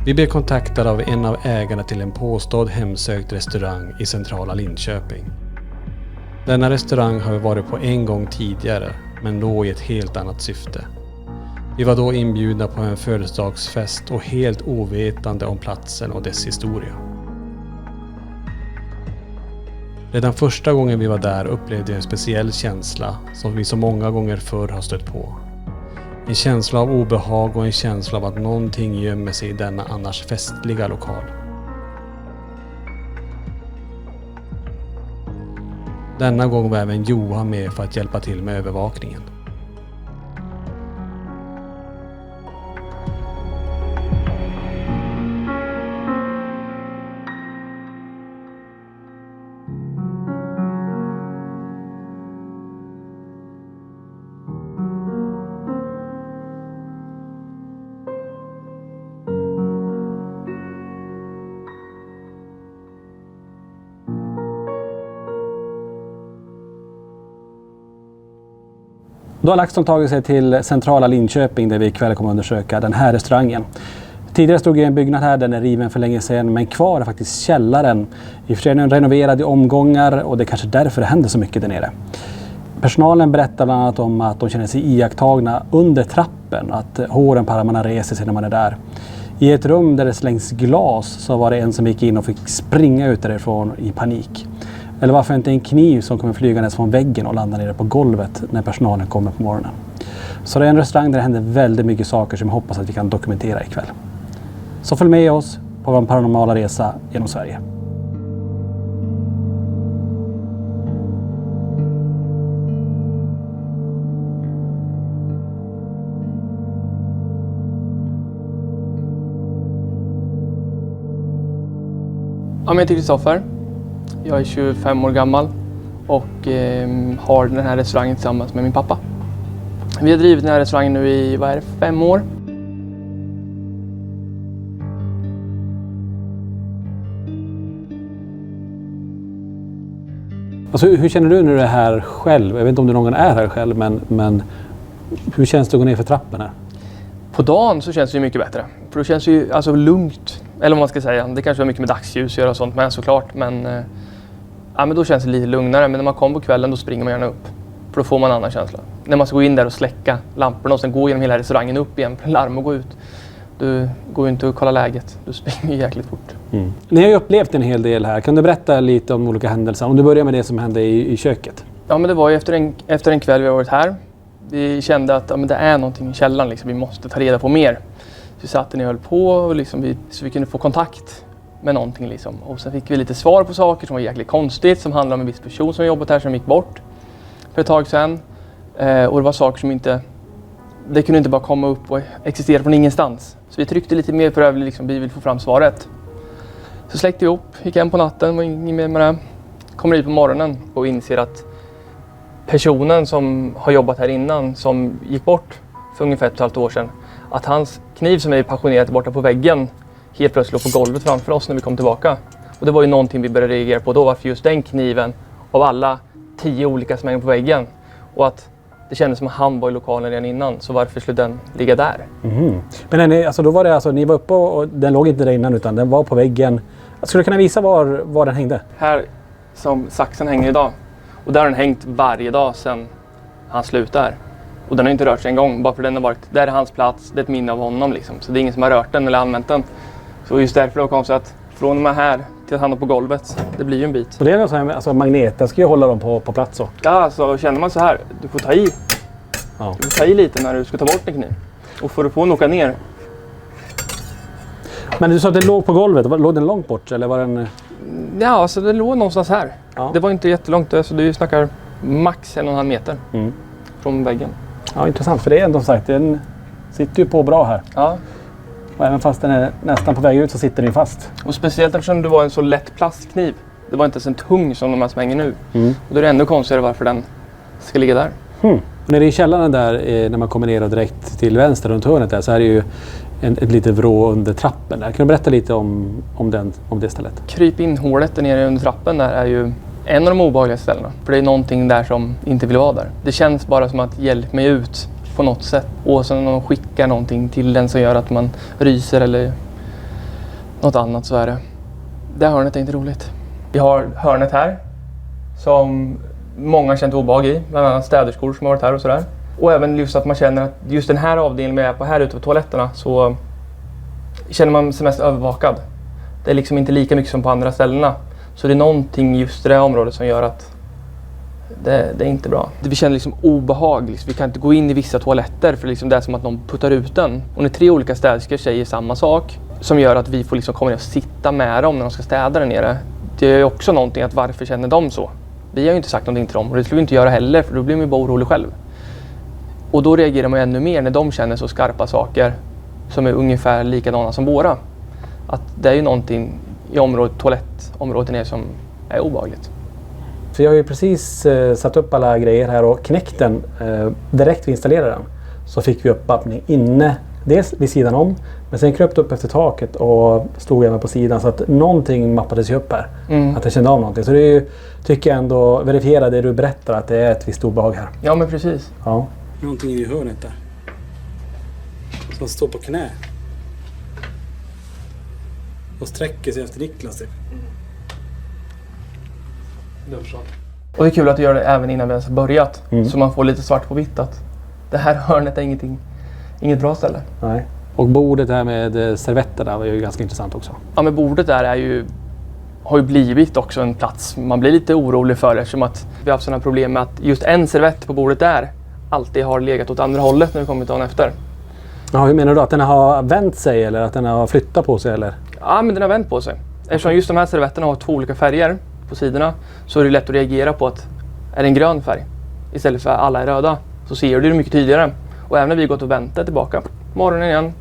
Vi blev kontaktade av en av ägarna till en påstådd hemsökt restaurang i centrala Linköping. Denna restaurang har vi varit på en gång tidigare, men då i ett helt annat syfte. Vi var då inbjudna på en födelsedagsfest och helt ovetande om platsen och dess historia. Redan första gången vi var där upplevde jag en speciell känsla som vi så många gånger förr har stött på. En känsla av obehag och en känsla av att någonting gömmer sig i denna annars festliga lokal. Denna gång var även Johan med för att hjälpa till med övervakningen. Då har LaxTon tagit sig till centrala Linköping där vi ikväll kommer att undersöka den här restaurangen. Tidigare stod en byggnad här, den är riven för länge sedan, men kvar är faktiskt källaren. I och för sig är den renoverad i omgångar och det är kanske därför det händer så mycket där nere. Personalen berättar bland annat om att de känner sig iakttagna under trappen, att håren på armarna reser sig när man är där. I ett rum där det slängs glas så var det en som gick in och fick springa ut därifrån i panik. Eller varför inte en kniv som kommer flygandes från väggen och landar nere på golvet när personalen kommer på morgonen. Så det är en restaurang där det händer väldigt mycket saker som jag hoppas att vi kan dokumentera ikväll. Så följ med oss på vår paranormala resa genom Sverige. Jag heter Kristoffer. Jag är 25 år gammal och har den här restaurangen tillsammans med min pappa. Vi har drivit den här restaurangen nu i 5 år. Alltså, hur känner du när du är här själv? Jag vet inte om du någon gång är här själv, men hur känns det att gå ner för trappen här? På dagen så känns det ju mycket bättre. För då känns det ju alltså lugnt. Eller vad man ska säga. Det kanske har mycket med dagsljus att göra och sånt med såklart. Men då känns det lite lugnare. Men när man kommer på kvällen då springer man gärna upp. För då får man en annan känsla. När man ska gå in där och släcka lamporna och sen gå genom hela restaurangen upp igen för larm och gå ut. Du går ju inte och kolla läget. Du springer jäkligt fort. Mm. Ni har ju upplevt en hel del här. Kan du berätta lite om olika händelser? Om du börjar med det som hände i köket. Ja, men det var ju efter en kväll vi har varit här. Vi kände att det är någonting i källaren. Liksom. Vi måste ta reda på mer. Så vi satt ner och höll på och liksom så vi kunde få kontakt med någonting. Liksom. Och sen fick vi lite svar på saker som var jäkligt konstigt. Som handlade om en viss person som jobbat här som gick bort för ett tag sedan. Och det var saker som inte... Det kunde inte bara komma upp och existera från ingenstans. Så vi tryckte lite mer på det. Liksom, vi vill få fram svaret. Så släckte vi ihop, gick hem på natten och inget mer med det. Kommer ut på morgonen och inser att personen som har jobbat här innan, som gick bort för ungefär 1,5 år sedan, att hans kniv som är passionerat borta på väggen helt plötsligt låg på golvet framför oss när vi kom tillbaka. Och det var ju någonting vi började reagera på då, varför just den kniven av alla 10 olika som hänger på väggen. Och att det kändes som att han var i lokalen redan innan, så varför skulle den ligga där? Mm. Men då var det ni var uppe och den låg inte där innan utan den var på väggen. Skulle du kunna visa var den hängde? Här som saxen hänger idag. Och där har den hängt varje dag sedan han slutade här. Och den har inte rört sig en gång, bara för den har varit, där är hans plats, det är ett minne av honom liksom. Så det är ingen som har rört den eller använt den. Så just därför kom det att från och med här till att hamna på golvet, det blir ju en bit. Så det är något alltså magneten ska ju hålla dem på plats så? Ja, så känner man så här, du får ta i. Ja. Du får ta i lite när du ska ta bort en kniv. Och får du på att åka ner. Men du sa att den låg på golvet, låg den långt bort eller var den... Ja, alltså den låg någonstans här. Ja. Det var inte jättelångt, så du snackar max 1,5 meter från väggen. Ja, intressant, för det är ändå sagt, den sitter ju på bra här. Ja. Och även fast den är nästan på väg ut så sitter den fast. Och speciellt eftersom det var en så lätt plastkniv. Det var inte ens en tung som de här som hänger nu. Och då är det ändå konstigare varför den ska ligga där. När det är i källaren där, när man kommer ner och direkt till vänster runt hörnet där, så är det ju ett litet vrå under trappen där. Kan du berätta lite om det stället? Kryp in hålet där nere under trappen där är ju en av de obehagliga ställena. För det är någonting där som inte vill vara där. Det känns bara som att hjälp mig ut på något sätt. Och sen när de skickar någonting till den som gör att man ryser eller något annat så är det. Det här hörnet är inte roligt. Vi har hörnet här som många känt obehag i, bland annat städerskor som har varit här och sådär. Och även just att man känner att just den här avdelningen vi är på här ute på toaletterna så känner man sig mest övervakad. Det är liksom inte lika mycket som på andra ställena. Så det är någonting just i det här området som gör att det är inte bra. Vi känner liksom obehag. Liksom. Vi kan inte gå in i vissa toaletter för liksom det är som att någon puttar ut den. Och när 3 olika städerskor säger samma sak som gör att vi får liksom komma ner och sitta med dem när de ska städa där nere. Det är också någonting att varför känner de så? Vi har ju inte sagt någonting till dem och det skulle vi inte göra heller för då blir man ju bara orolig själv. Och då reagerar man ännu mer när de känner så skarpa saker som är ungefär likadana som våra. Att det är ju någonting i toalettområdet ner som är obehagligt. För jag har ju precis satt upp alla grejer här och knäckt den direkt vi installerade den. Så fick vi upp öppning inne, dels vid sidan om, men sen kröp upp efter taket och stod även på sidan så att någonting mappades ju upp här. Att jag kände av någonting. Så det är ju, tycker jag ändå, verifiera det du berättar att det är ett visst obehag här. Ja men precis. Ja. Någonting i hörnet där. Som står på knä. Och sträcker sig efter Niklas typ. Och det är kul att du gör det även innan vi ens har börjat. Så man får lite svart på vitt att det här hörnet är inget bra ställe. Nej. Och bordet här med servetterna var ju ganska intressant också. Ja men bordet där har ju blivit också en plats man blir lite orolig för eftersom att vi har haft sådana problem med att just en servett på bordet där alltid har legat åt andra hållet när vi kommit dagen efter. Ja, hur menar du? Att den har vänt sig eller att den har flyttat på sig eller? Ja men den har vänt på sig. Eftersom just de här servetterna har 2 olika färger på sidorna så är det lätt att reagera på att är det en grön färg istället för att alla är röda så ser du det mycket tydligare. Och även när vi gått och väntat tillbaka morgonen igen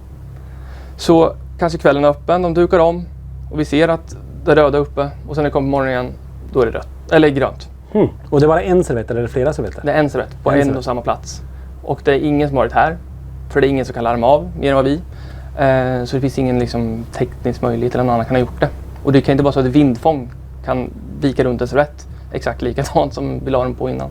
så kanske kvällen är öppen, de dukar om och vi ser att det röda är uppe och sen när det kommer morgonen igen då är det rött, eller grönt. Och det var en servett eller flera servetter? Det är en servett på en och samma plats. Och det är ingen som har varit här för det är ingen som kan larma av mer än vad vi. Så det finns ingen liksom, teknisk möjlighet eller någon annan kan ha gjort det. Och det kan inte vara så att vindfång kan vika runt en servett exakt likadant som vi la den på innan.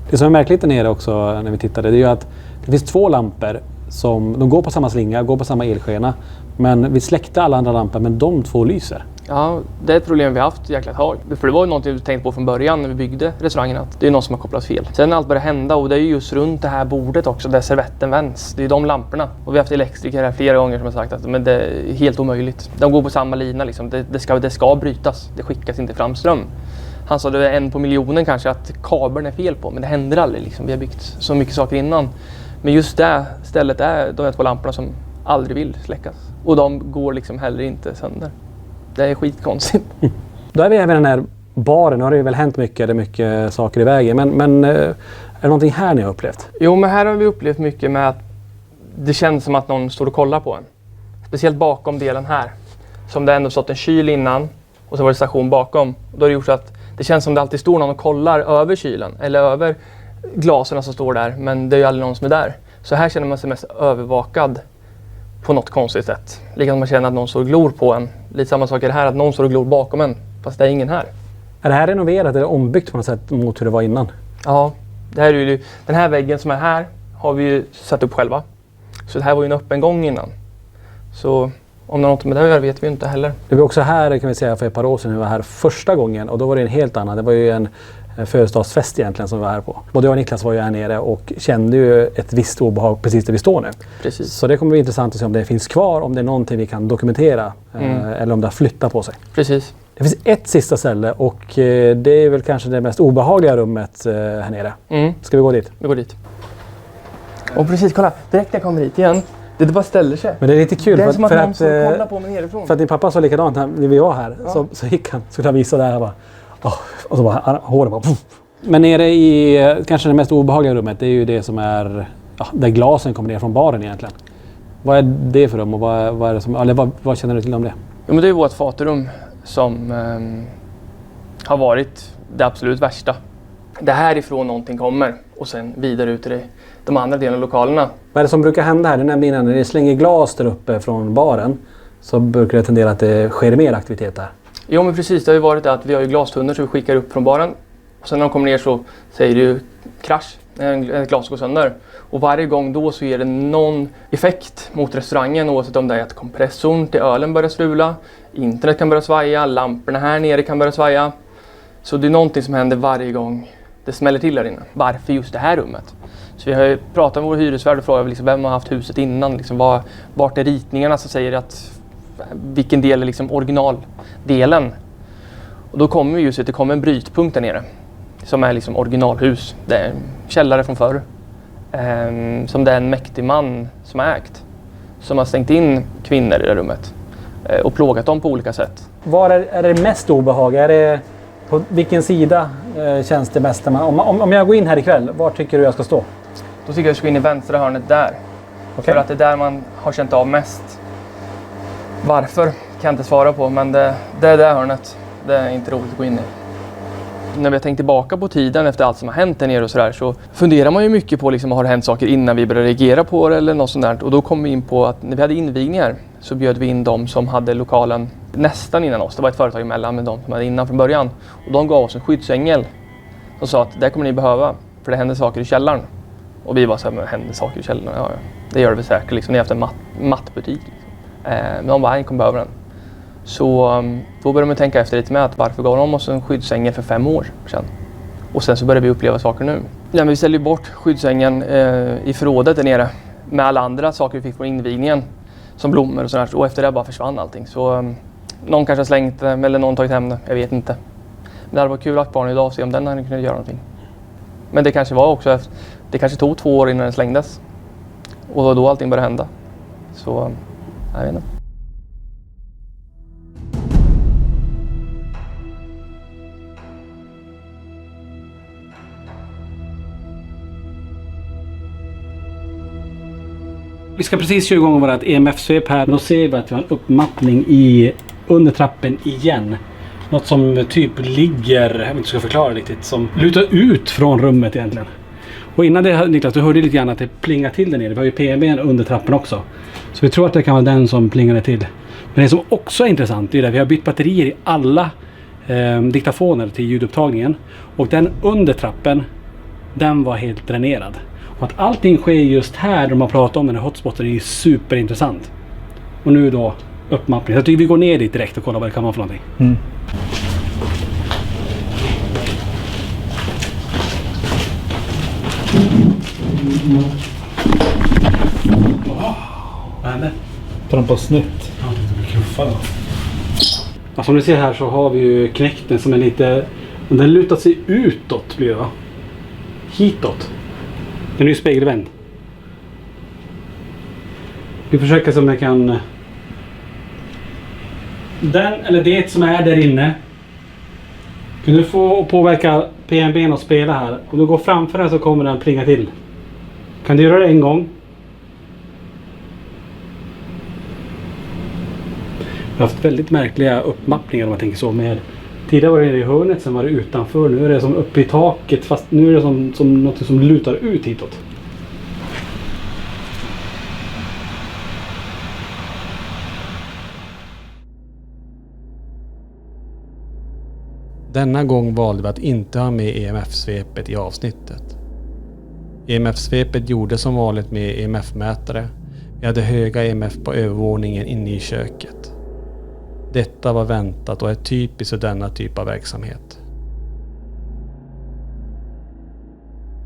Det som är märkligt där nere också när vi tittade det är ju att det finns 2 lampor som de går på samma slinga, går på samma elskena. Men vi släckte alla andra lampor men de 2 lyser. Ja, det är ett problem vi har haft jäkla tag. För det var ju någonting vi tänkte på från början när vi byggde restaurangen att det är någon som har kopplat fel. Sen allt började hända och det är ju just runt det här bordet också där servetten vänds. Det är de lamporna. Och vi har haft elektriker här flera gånger som har sagt att men det är helt omöjligt. De går på samma lina liksom. Det ska brytas. Det skickas inte fram ström. Han sa det är 1 på miljonen kanske att kabeln är fel på men det händer aldrig liksom. Vi har byggt så mycket saker innan. Men just det stället är de här 2 lamporna som aldrig vill släckas. Och de går liksom heller inte sönder. Det är skitkonstigt. Då är vi även i den här baren. Nu har det ju väl hänt mycket, det är mycket saker i vägen. Men är det någonting här ni har upplevt? Jo, men här har vi upplevt mycket med att det känns som att någon står och kollar på en. Speciellt bakom delen här. Som det ändå stått en kyl innan och så var det station bakom. Då har det gjort så att det känns som det alltid står någon och kollar över kylen. Eller över glasen som står där. Men det är ju aldrig någon som är där. Så här känner man sig mest övervakad på något konstigt sätt. Likadant man känner att någon står och glor på en. Lite samma sak är det här, att någon står och glor bakom en. Fast det är ingen här. Är det här renoverat eller ombyggt på något sätt mot hur det var innan? Ja, det här är ju, den här väggen som är här har vi ju satt upp själva. Så det här var ju en öppen gång innan. Så om det är något med det att göra vet vi inte heller. Det var också här kan vi säga för ett par år sedan när vi var här första gången. Och då var det en helt annan. Det var ju en födelsedagsfest egentligen som vi var här på. Både jag och Niklas var ju här nere och kände ju ett visst obehag precis där vi står nu. Precis. Så det kommer bli intressant att se om det finns kvar, om det är någonting vi kan dokumentera eller om det har flyttat på sig. Precis. Det finns ett sista ställe och det är väl kanske det mest obehagliga rummet här nere. Ska vi gå dit? Vi går dit. Och precis, kolla. Direkt när jag kommer hit igen. Det bara ställer sig. Men det är lite kul det är som att någon för kollar på mig nerifrån. För att din pappa sa likadant när vi var här. Ja. Så gick han, skulle han visa där bara. Och så bara håret bara. Puff. Men nere i kanske det mest obehagliga rummet, det är ju det som är där glasen kommer ner från baren egentligen. Vad är det för rum och vad är det som, eller vad känner du till om det? Jo, men det är vårt fatrum som har varit det absolut värsta. Det härifrån någonting kommer och sen vidare ut i de andra delarna av lokalerna. Vad är det som brukar hända här? Du nämnde innan, när det slänger glas där uppe från baren så brukar det tendera att det sker mer aktivitet där. Jo men precis, det har ju varit att vi har ju glastunnor som vi skickar upp från baren Och sen när de kommer ner så säger det ju krasch, ett glas går sönder. Och varje gång då så är det någon effekt mot restaurangen, oavsett om det är att kompressorn till ölen börjar strula, internet kan börja svaja, lamporna här nere kan börja svaja. Så det är någonting som händer varje gång det smäller till där inne. Varför just det här rummet? Så vi har ju pratat med vår hyresvärd och frågat liksom, vem har haft huset innan? Liksom, vart är ritningarna som säger att vilken del är liksom originaldelen? Och då kommer vi just att det kommer en brytpunkt där nere som är liksom originalhus. Det är en källare från förr. Som det är en mäktig man som har ägt. Som har stängt in kvinnor i det rummet. Och plågat dem på olika sätt. Var är det mest obehag? Är det på vilken sida känns det mest? Om jag går in här ikväll, var tycker du jag ska stå? Då tycker jag att jag ska in i vänstra hörnet där. Okay. För att det är där man har känt av mest. Varför kan jag inte svara på, men det är det hörnet. Det är inte roligt att gå in i. När vi har tänkt tillbaka på tiden efter allt som har hänt där nere och sådär, så funderar man ju mycket på liksom, har det hänt saker innan vi började reagera på det eller något sånt där. Och då kom vi in på att när vi hade invigningar så bjöd vi in de som hade lokalen nästan innan oss. Det var ett företag emellan med de som hade innan från början. Och de gav oss en skyddsängel som sa att det kommer ni behöva, för det händer saker i källaren. Och vi var så här, men händer saker i källaren? Ja, det gör det väl säkert. Liksom. Ni har haft en mattbutik. Liksom. Men de bara, ni kommer behöva den. Så då började man tänka efter lite med att varför gav de oss en skyddsängel för 5 år sedan? Och sen så började vi uppleva saker nu. Ja, men vi ställde bort skyddsängen i förrådet där nere med alla andra saker vi fick från invigningen. Som blommor och sådär. Och efter det bara försvann allting. Så någon kanske har slängt det eller någon tagit hem det. Jag vet inte. Men det hade varit kul att barn idag se om den hade kunnat göra någonting. Men det kanske var också, det kanske tog 2 år innan den slängdes. Och då allting började hända. Så jag vet inte. Vi ska precis köra igång vårt EMF-svep här. Då ser vi att vi har en uppmappning under trappen igen. Något som typ ligger, jag inte ska förklara riktigt, som lutar ut från rummet egentligen. Och innan det, Niklas, du hörde lite grann att det plingar till där nere. Vi har ju PMB:n under trappen också. Så vi tror att det kan vara den som plingade till. Men det som också är intressant är att vi har bytt batterier i alla diktafoner till ljudupptagningen. Och den under trappen, den var helt dränerad. Och att allting sker just här, de har pratat om den här hotspoten, är ju superintressant. Och nu då uppmappning. Så jag tycker vi går ner dit direkt och kollar vad det kan vara för någonting. Mm. Vad hände? Trampa snett. Ja, det blir kuffa då. Ja, som ni ser här så har vi ju knäckten som är lite... Den lutar sig utåt blir det, va? Hitåt. Den är ju spegelvänd. Vi försöker se om jag kan... Den eller det som är där inne. Kan du få påverka PMB:n och spela här. Om du går framför den så kommer den plinga till. Kan du göra det en gång? Vi har haft väldigt märkliga uppmappningar om man tänker så. Med tidigare var det i hörnet, sen var det utanför. Nu är det som uppe i taket, fast nu är det som något som lutar ut hitåt. Denna gång valde vi att inte ha med EMF-svepet i avsnittet. EMF-svepet gjordes som vanligt med EMF-mätare. Vi hade höga EMF på övervåningen inne i köket. Detta var väntat och är typiskt för denna typ av verksamhet.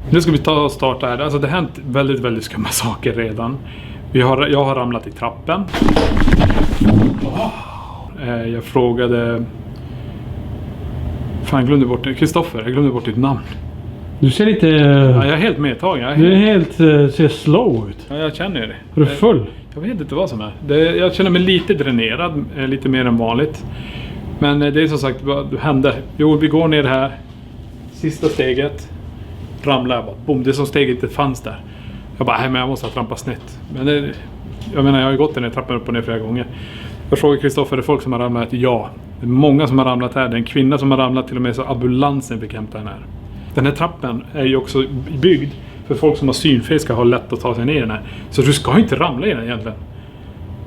Nu ska vi ta och starta här. Alltså det har hänt väldigt, väldigt skumma saker redan. Jag har ramlat i trappen. Jag frågade... Fan, jag glömde bort det. Kristoffer, jag glömde bort ditt namn. Du ser lite... Ja, jag är helt medtagen. Du är helt... ser slow ut. Ja, jag känner det. Är du full? Jag vet inte vad som är. Jag känner mig lite dränerad. Lite mer än vanligt. Men det är som sagt vad hände. Jo, vi går ner här. Sista steget. Ramlar jag bara. Boom, det som steget inte fanns där. Jag bara, men jag måste ha trampat snett. Men jag menar, jag har ju gått den här trappen upp och ner flera gånger. Jag frågar Kristoffer, det är folk som har ramlat? Ja. Det är många som har ramlat här. Det är en kvinna som har ramlat, till och med så ambulansen fick hämta den här. Den här trappen är ju också byggd för folk som har synfel ska ha lätt att ta sig ner i den här. Så du ska inte ramla i den egentligen.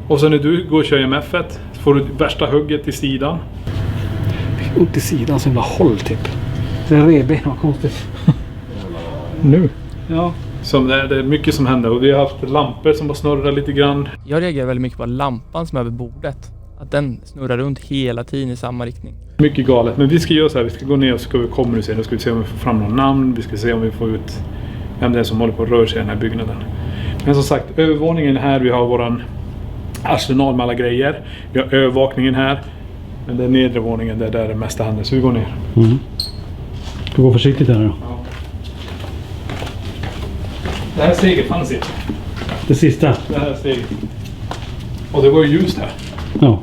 Och så när du går och kör EMF-et får du värsta hugget i sidan. Ont i sidan som var håll typ. Det är revben, vad konstigt. Nu. Ja. Som det är mycket som händer och vi har haft lampor som har snurrat lite grann. Jag reagerar väldigt mycket på lampan som är över bordet. Att den snurrar runt hela tiden i samma riktning. Mycket galet, men vi ska göra så här, vi ska gå ner och så ska vi kommunicera. Nu ska vi se om vi får fram någon namn, vi ska se om vi får ut vem det är som håller på att röra sig i den här byggnaden. Men som sagt, övervåningen här, vi har våran arsenal med alla grejer. Vi har övervakningen här. Men det är nedre våningen där det mesta händer, så vi går ner. Ska gå försiktigt här då. Ja. Det här steget fanns inte. Det sista. Det här steget. Och det var ju ljust här. Ja.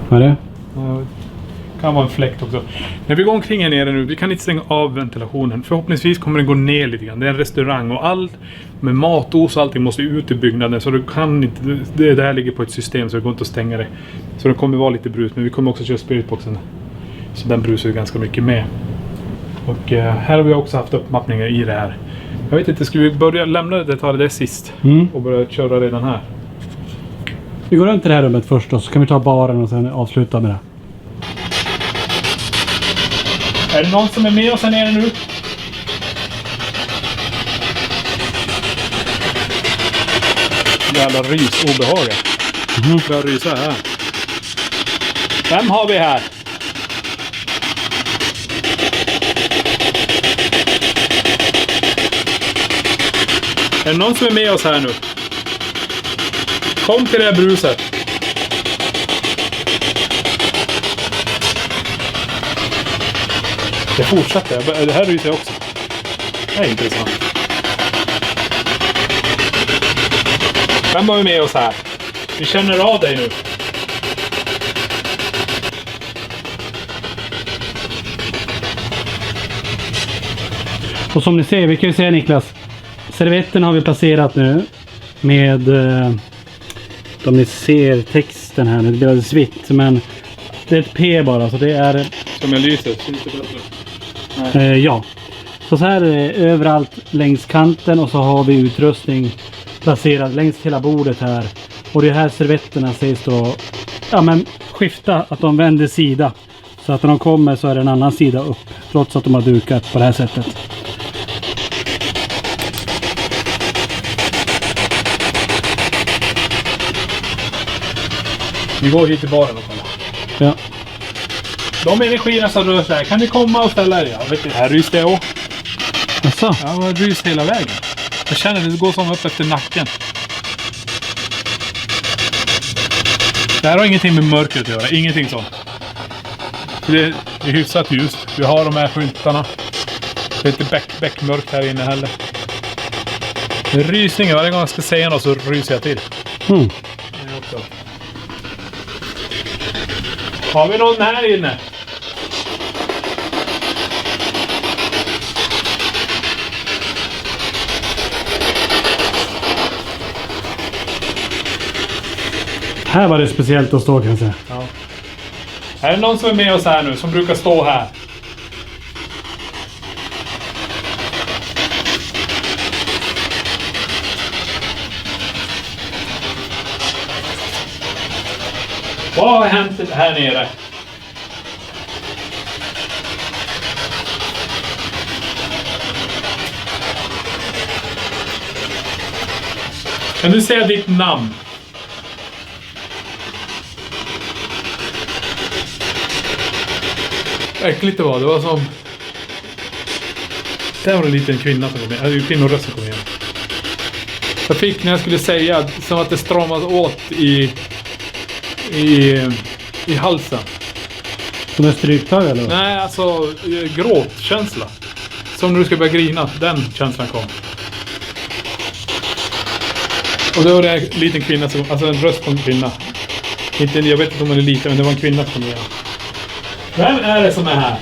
Vad är det? Kan vara en fläkt också. När vi går omkring här nere nu, vi kan inte stänga av ventilationen. Förhoppningsvis kommer den gå ner lite grann. Det är en restaurang och allt med matos och allting måste ut i byggnaden. Så du kan inte, det här ligger på ett system så det går inte att stänga det. Så det kommer vara lite brus, men vi kommer också köra spiritboxen. Så den brusar ju ganska mycket med. Och här har vi också haft uppmappningar i det här. Jag vet inte, ska vi börja lämna det sist? Och börja köra redan här? Vi går runt i det här rummet först och så kan vi ta baren och sen avsluta med det. Är det någon som är med oss här nere nu? Jävla rysobehaga. Börjar rysa här. Vem har vi här? Är det någon som är med oss här nu? Kom till det här bruset. Det fortsätter. Det här ryser också. Det är intressant. Vem har vi med oss här? Vi känner av dig nu. Och som ni ser, vi kan ju säga Niklas, servetten har vi placerat nu med, om ni ser texten här, det blir alldeles vitt, men det är ett P bara, så det är... Som jag lyser, syns det bättre? Ja. Så här är det överallt längs kanten och så har vi utrustning placerad längs hela bordet här. Och de här servetterna sägs då, ja men skifta, att de vänder sida. Så att när de kommer så är det en annan sida upp, trots att de har dukat på det här sättet. Vi går hit till baren och kollar. Ja. De energierna som rör sig här, kan ni komma och ställa er? Jag vet inte, här ryste jag också. Asså? Ja, det har ryst hela vägen. Jag känner att det går som upp efter nacken. Det här har ingenting med mörkret att göra, ingenting sånt. Det är hyfsat ljust. Vi har de här skyltarna. Det är inte bäckmörkt här inne heller. Det är rysningar, varje gång jag ska säga något så ryser jag till. Har vi någon här inne? Här var det speciellt att stå kan jag säga. Ja. Är det någon som är med oss här nu som brukar stå här? Vad har hänt här nere? Kan du säga ditt namn? Äckligt det var som... Där var det en liten kvinna som kom in. Alltså kvinnorösten kom igen. Jag fick när jag skulle säga som att det stramas åt i halsen. Som en stryptag eller? Nej, alltså gråtkänsla. Som när du ska börja grina. Den känslan kom. Och då var det en liten kvinna som... Alltså en röst på en kvinna. Inte, jag vet inte om hon är liten, men det var en kvinna som kom igen. Vem är det som är här?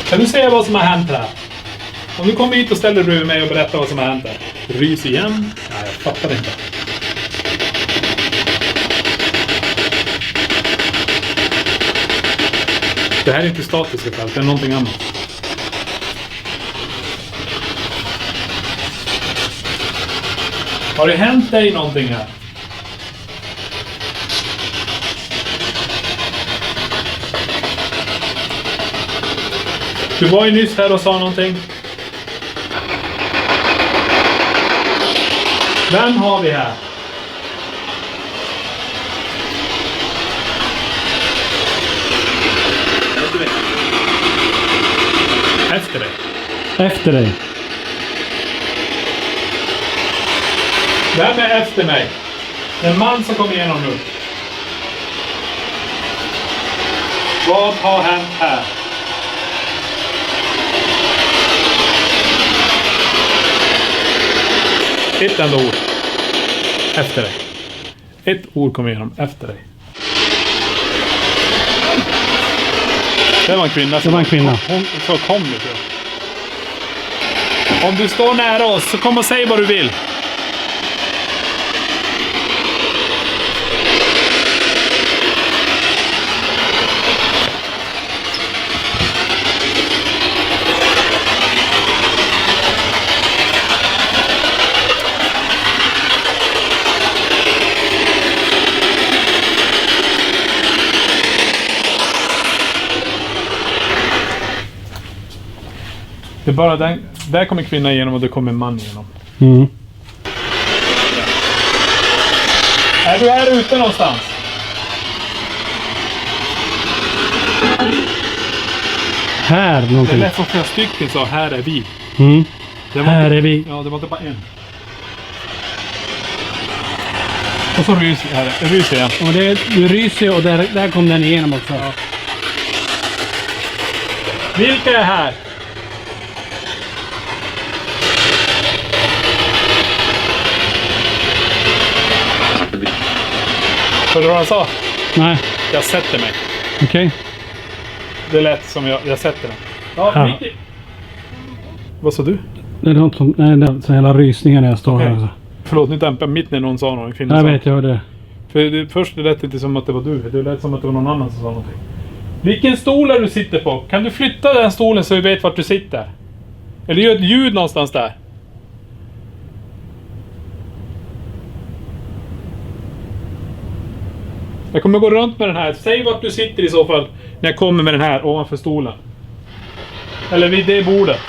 Kan du säga vad som har hänt här? Om du kommer hit och ställer bredvid mig och berättar vad som har hänt här. Rys igen? Nej, jag fattar inte. Det här är inte statiska fält, det är någonting annat. Har det hänt dig någonting här? Du var ju nyss här och sa någonting. Vem har vi här? Efter dig. Efter dig. Vem är efter mig? En man som kommer igenom nu. Vad har hänt här? Ett enda ord. Efter dig. Ett ord kommer igenom efter dig. Det var en kvinna. Det var en kvinna. Hon så kom nu. Om du står nära oss så kom och säg vad du vill. Det är bara den, där kommer kvinnan igenom och det kommer en man igenom. Mm. Är du här ute någonstans? Här Det någonting. lät som flera stycken sa här är vi. Mm. Det var Här inte, är vi. Ja, det var inte bara en. Och så ryser jag. Och du ryser och där kom den igenom också. Ja. Vilka är här? Hörde du vad han sa? Nej, Jag sätter mig. okej. Det lät som jag sätter mig. Ja, Ja. Micke. Vad sa du? Det är något som... Nej, det är så hela rysningar när jag står här. Alltså. Förlåt, nu dämpade jag mitt när någon sa någon kvinna Jag sa. vet, jag hörde det. För först det lät inte som att det var du. Det lät som att det var någon annan som sa någonting. Vilken stol är du sitter på? Kan du flytta den stolen så vi vet vart du sitter? Eller gör ett ljud någonstans där. Jag kommer gå runt med den här. Säg vart du sitter i så fall när jag kommer med den här ovanför stolen. Eller vid det bordet.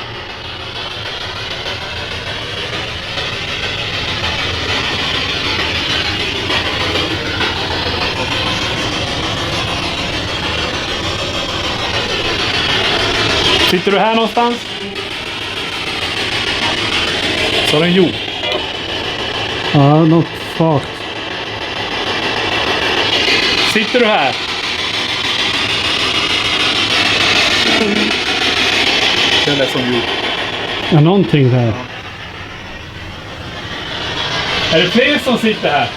Sitter du här någonstans? Så den jo. Ja, något svagt. Sitter du här? Det lät som jo. Ja, någonting där. Är det fler som sitter här?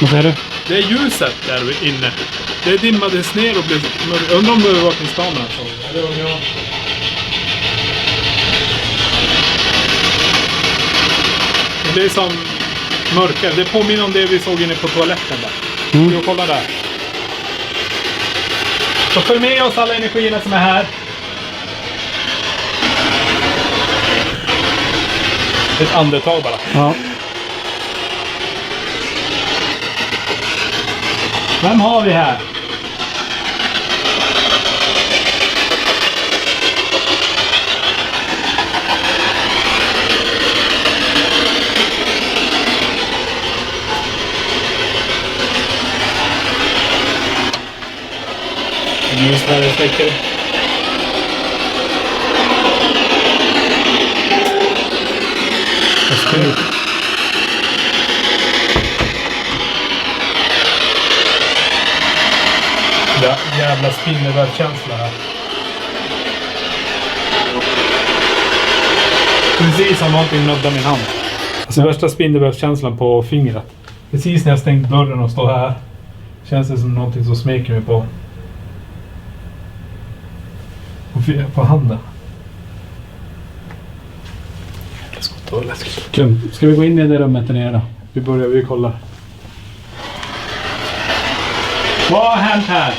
Vad säger du? Det är ljuset där inne. Det dimmades ner och blev mörkt. Undrar om det är övervakningskameran. Det blir som mörkare. Det påminner om det vi såg inne på toaletten där. Mm. Kolla där. Så följ med oss alla energierna som är här. Ett andetag bara. Ja. Vem har vi här? Nu ska det släcka. Jävla spindelvävskänsla här. Precis som någonting nuddar min hand. Alltså värsta spindelvävskänslan på fingret. Precis när jag stängt dörren och står här. Känns det som någonting som smeker mig på handen. Läskigt. Ska vi gå in i det rummet där nere då? Vi kollar. Vad har hänt här?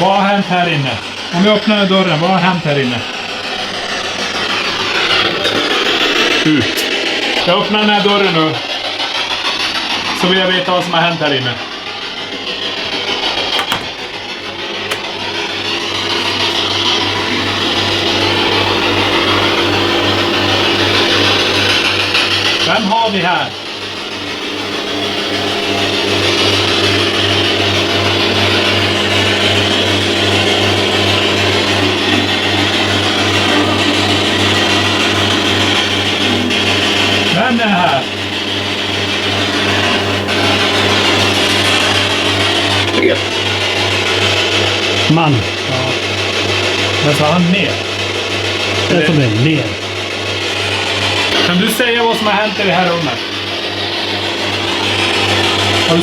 Vad har hänt här inne? Om vi öppnar dörren, vad har hänt här inne? Ut. Jag öppnar den här dörren nu. Så vill jag veta vad som har hänt här inne. Vem har vi här? Vem är här? Man. Ja. Men så han ner. Det är som är ner. Kan du säga vad som har hänt i det här rummet? Har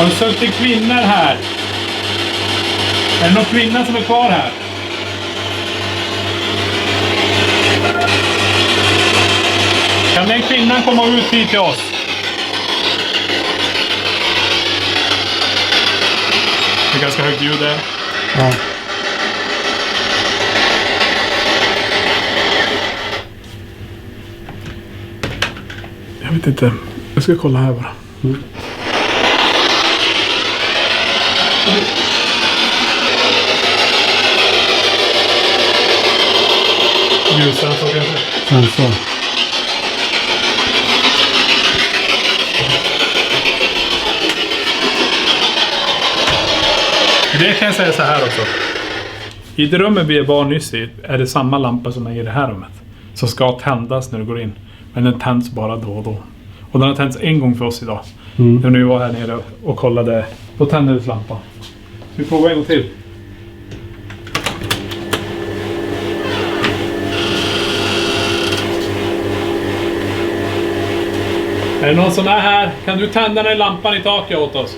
du suttit kvinnor här? Är det någon kvinna som är kvar här? Kan den kvinnan komma ut hit till oss? Det är ganska högt ljud där. Ja. Jag vet inte. Jag ska kolla här bara. Ljusen så kanske. Sen så. Det kan jag säga så här också. I det rummet vi var nyss i är det samma lampa som är i det här rummet. Som ska tändas när du går in. Men den tänds bara då och då. Och den har tänts en gång för oss idag. När vi var här nere och kollade. Då tändes lampan. Så vi provar en gång till. Är det någon som är här? Kan du tända den här lampan i taket åt oss?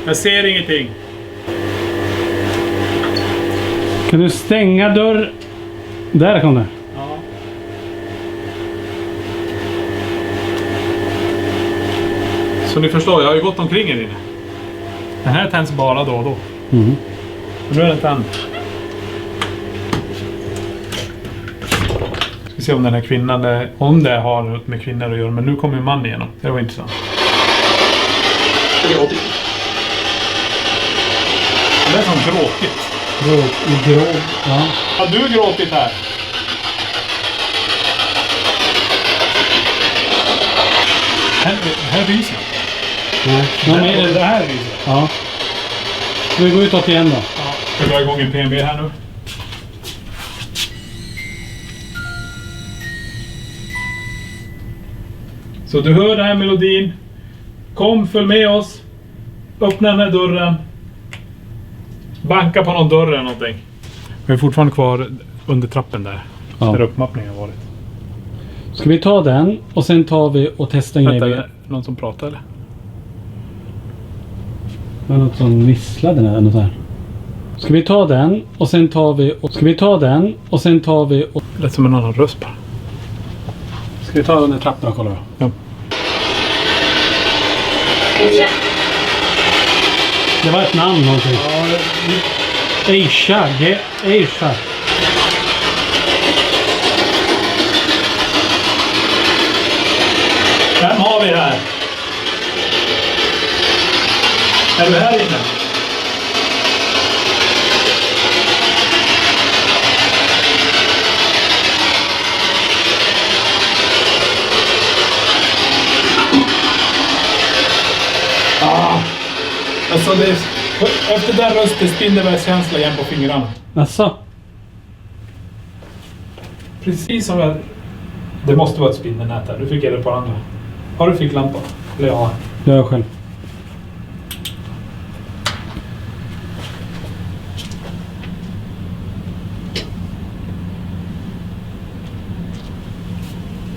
Jag ser ingenting. Kan du stänga dörr? Där kom det. Ja. Så ni förstår, jag har ju gått omkring här inne. Den här tänds bara då och då. Mm. Och nu är den tänd. Ska se om den här kvinnan, om det har något med kvinnor att göra. Men nu kommer en man igenom. Det var intressant. Det är som gråtigt. Grå. Ja. Har du gråtit här? Här ryser jag. Nej. Nej, det här ryser. Ja. Ska vi gå utåt igen då? Ja. Ska vi dra igång en PNB här nu? Så du hör den här melodin. Kom, följ med oss. Öppna den här dörren. Banka på någon dörr eller någonting. Vi är fortfarande kvar under trappen där. Ja. Där uppmappningen har varit. Ska vi ta den och sen tar vi och testar en Vänta, är grej. det någon som pratar eller? Det var något som visslade eller något där. Ska vi ta den och sen tar vi och... Ska vi ta den och sen tar vi och... Det lät som en annan röst bara. Ska vi ta den där trappan och kolla då? Ja. Det var ett namn någonting. Aisha. Aisha. Vem har vi här? Är du här inne? Alltså det är, efter den rösten spindelvävskänsla igen på fingrarna. Asså? Precis som jag... Det måste vara ett spindelnät här. Du fick det på andra. Har du ficklampa? Eller ja. Det gör jag själv.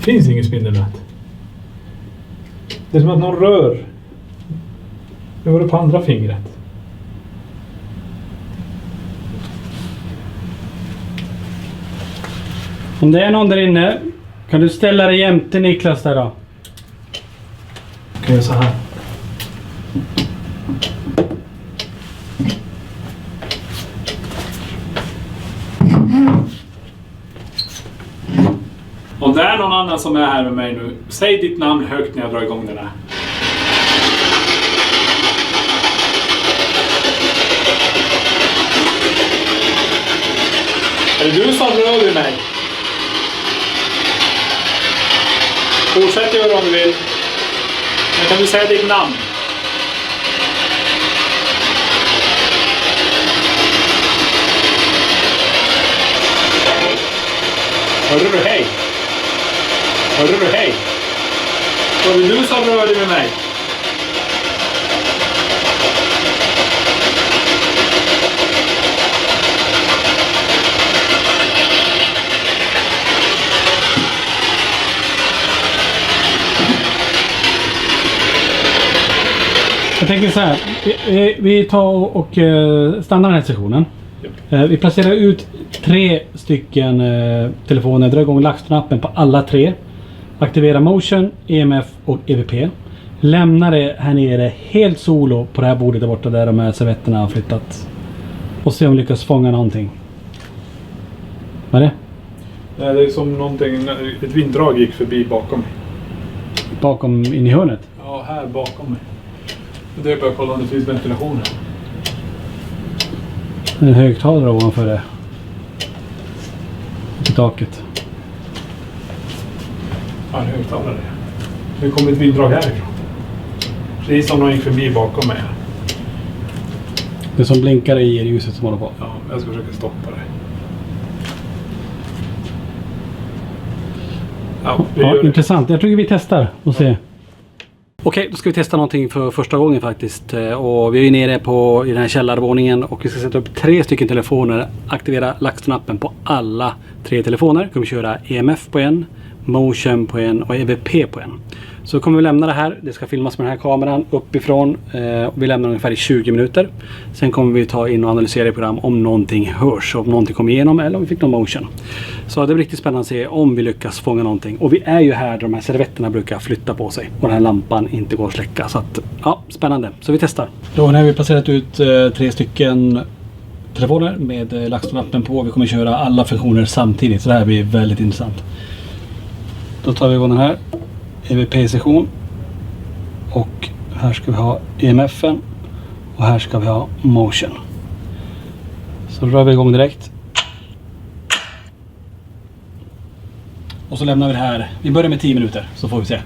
Finns inget spindelnät. Det är som att någon rör. Det var det på andra fingret. Om det är någon där inne, kan du ställa dig jämte Niklas där då? Kan jag göra så här. annan som är här med mig nu. Säg ditt namn högt när jag drar igång den här. Är det du som rör vid mig? Fortsätt göra om du vill. Men kan du säga ditt namn? Hörde du hej? Hörde du hej? Var det du som rörde med mig? Jag tänker så här. Vi tar och stannar den här sessionen. Vi placerar ut 3 stycken telefoner. Drar igång LaxTon-appen på alla 3. Aktivera Motion, EMF och EVP. Lämna det här nere helt solo på det här bordet där borta där de här servetterna har flyttat. Och se om vi lyckas fånga någonting. Vad är det? Det är som någonting, ett vinddrag gick förbi bakom mig. Bakom in i hörnet? Ja, här bakom mig. Det är bara att kolla om det finns ventilation här. En högtalare ovanför det. På taket. Ja, en högtalare. Det kommer ett vinddrag härifrån. Precis som någon gick förbi bakom mig. Det som blinkar i ljuset som håller på. Ja, jag ska försöka stoppa det. Ja, vi gör det. Intressant. Jag tror vi testar och ser. Okej, då ska vi testa någonting för första gången faktiskt. Och vi är nere i den här källarvåningen och vi ska sätta upp 3 stycken telefoner. Aktivera LaxTon-appen på alla 3 telefoner. Vi kommer köra EMF på en, Motion på en och EVP på en. Så kommer vi lämna det här. Det ska filmas med den här kameran uppifrån. Vi lämnar ungefär i 20 minuter. Sen kommer vi ta in och analysera i program om någonting hörs. Om någonting kommer igenom eller om vi fick någon motion. Så det blir riktigt spännande att se om vi lyckas fånga någonting. Och vi är ju här där de här servetterna brukar flytta på sig. Och den här lampan inte går att släcka. Så att, ja, spännande. Så vi testar. Då har vi placerat ut 3 stycken telefoner med LaxTon-appen på. Vi kommer köra alla funktioner samtidigt. Så det här blir väldigt intressant. Då tar vi igång den här EVP-session. Och här ska vi ha EMFen. Och här ska vi ha Motion. Så rör vi igång direkt. Och så lämnar vi det här. Vi börjar med 10 minuter så får vi se.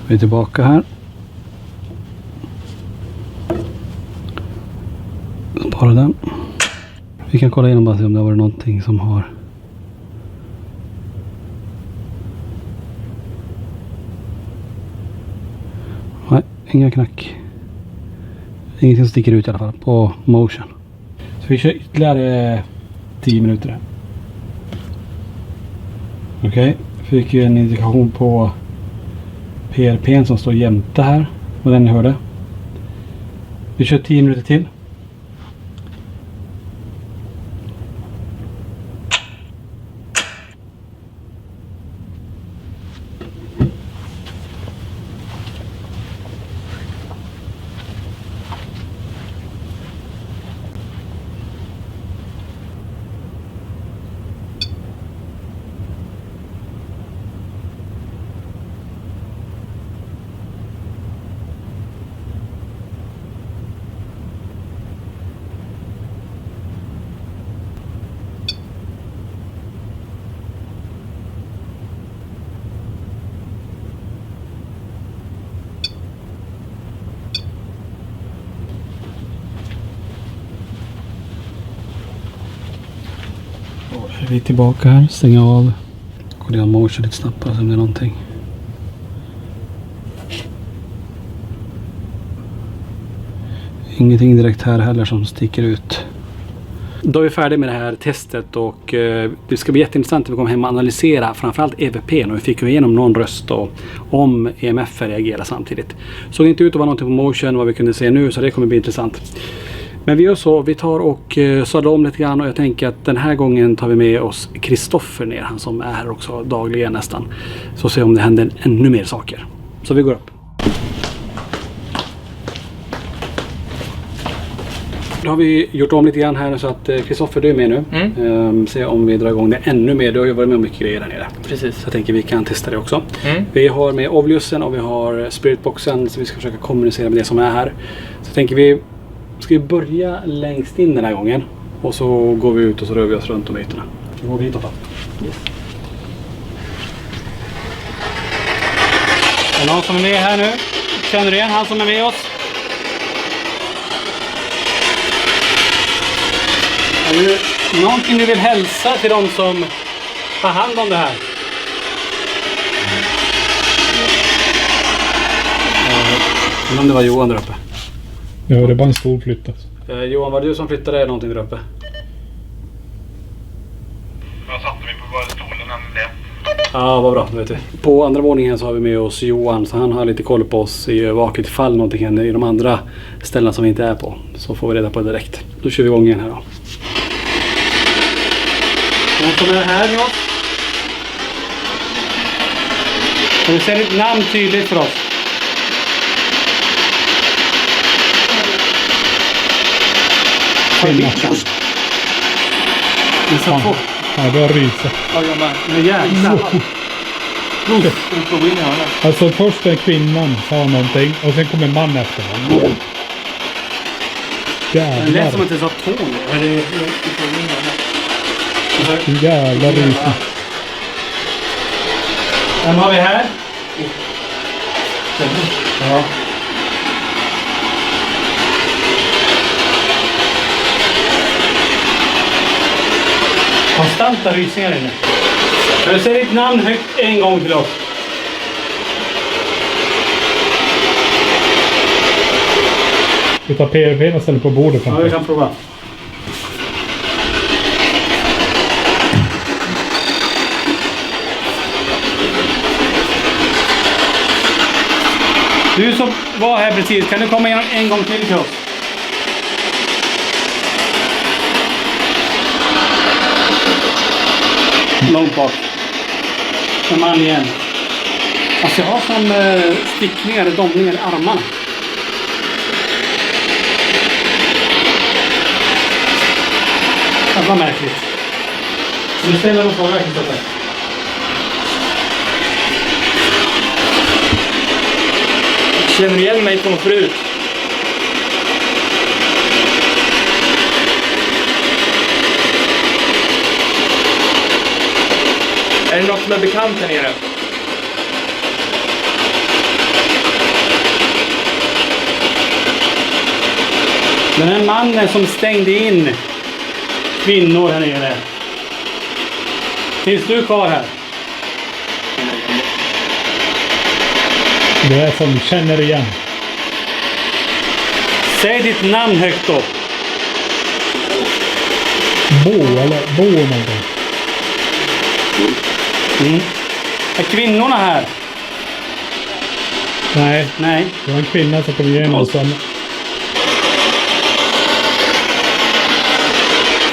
Vi är tillbaka här. Spara den. Vi kan kolla igenom bara se om det var någonting som har. Nej, inga knack. Ingenting som sticker ut i alla fall på Motion. Så vi kör ytterligare 10 minuter. Okej, fick ju en indikation på PRP:n som står jämte här. Och den ni hörde. Vi kör 10 minuter till. Då är vi tillbaka här. Stänga av. Kolla jag motion lite snabbt bara om det är någonting. Ingenting direkt här heller som sticker ut. Då är vi färdiga med det här testet och det ska bli jätteintressant att vi kommer hem och analysera framförallt EVP. Och vi fick ju igenom någon röst då, om EMF reagerar samtidigt. Såg inte ut att vara någonting på motion vad vi kunde se nu, så det kommer bli intressant. Men vi gör så, vi tar och sadlar om lite grann och jag tänker att den här gången tar vi med oss Kristoffer ner, han som är här också dagligen nästan. Så se om det händer ännu mer saker. Så vi går upp. Då har vi gjort om lite grann här så att Kristoffer, du är med nu. Se om vi drar igång det ännu mer. Du har ju varit med om mycket grejer där nere. Precis. Så jag tänker vi kan testa det också. Vi har med Ovlusen och vi har Spiritboxen, så vi ska försöka kommunicera med det som är här. Så jag tänker vi ska börja längst in den här gången. Och så går vi ut och så rör vi oss runt om ytorna. Så går vi hitåt då. Yes. Är det någon som är med här nu? Känner du igen han som är med oss? Är det någonting du vill hälsa till de som tar hand om det här? Jag om det var Johan där uppe. Ja, det är bara en stol flyttat. Johan, var det du som flyttade någonting där uppe? Jag satte mig på bara stolen än det. Ja, vad bra, det vet vi. På andra våningen så har vi med oss Johan, så han har lite koll på oss i övervaket ifall någonting händer i de andra ställena som vi inte är på. Så får vi reda på det direkt. Då kör vi igång igen här då. Någon som är här nu? Kan du säga ditt namn tydligt för oss? Kvinna. Ja, det har rysa. Ja, jag med. Men jävlar. Alltså först är kvinnan sa någonting och sen kommer man efter honom. Det lät som Jävlar. att det sa ton. Jävla rysa. Vem har vi här? Ja. Konstanta rysningar inne. Kan du säga ditt namn högt en gång till oss? Vi tar PRP och ställer på bordet Ja, vi framför. kan prova. Du som var här precis, kan du komma igenom en gång till oss? Långt bak. En man igen. Alltså jag har som stickningar, domningar i armarna. Det var märkligt. Nu ställer de frågor Kristoffer. Känner du igen mig från förut? Är det något som är bekant här nere? Den här mannen som stängde in kvinnor här nere. Finns du kvar här? Det är som känner igen. Säg ditt namn högt då. Bo eller Bo någonting. Är kvinnorna här? Nej, Nej. det var en kvinna som kom igenom sen.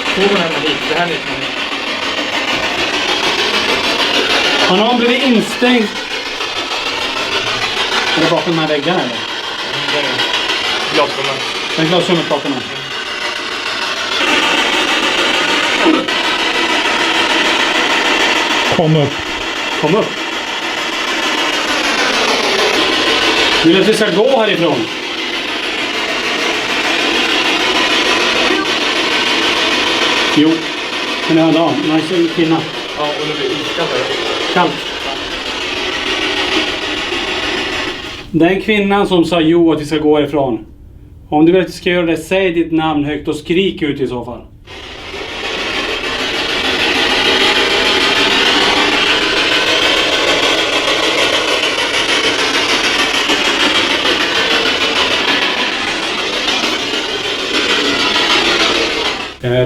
Frågan är hit. Det här är inte. Har någon blivit instängd? Är det bakom de här väggarna eller? Glasrummet. Det är glasrummet bakom här. Kom upp. Kom upp. Vill du att vi ska gå härifrån? Jo. Men det var en dam. Man är en kvinna. Ja, och det blir iskallt här. Kallt. Den kvinnan som sa jo att vi ska gå härifrån. Om du vill att vi ska göra det, säg ditt namn högt och skrik ut i så fall.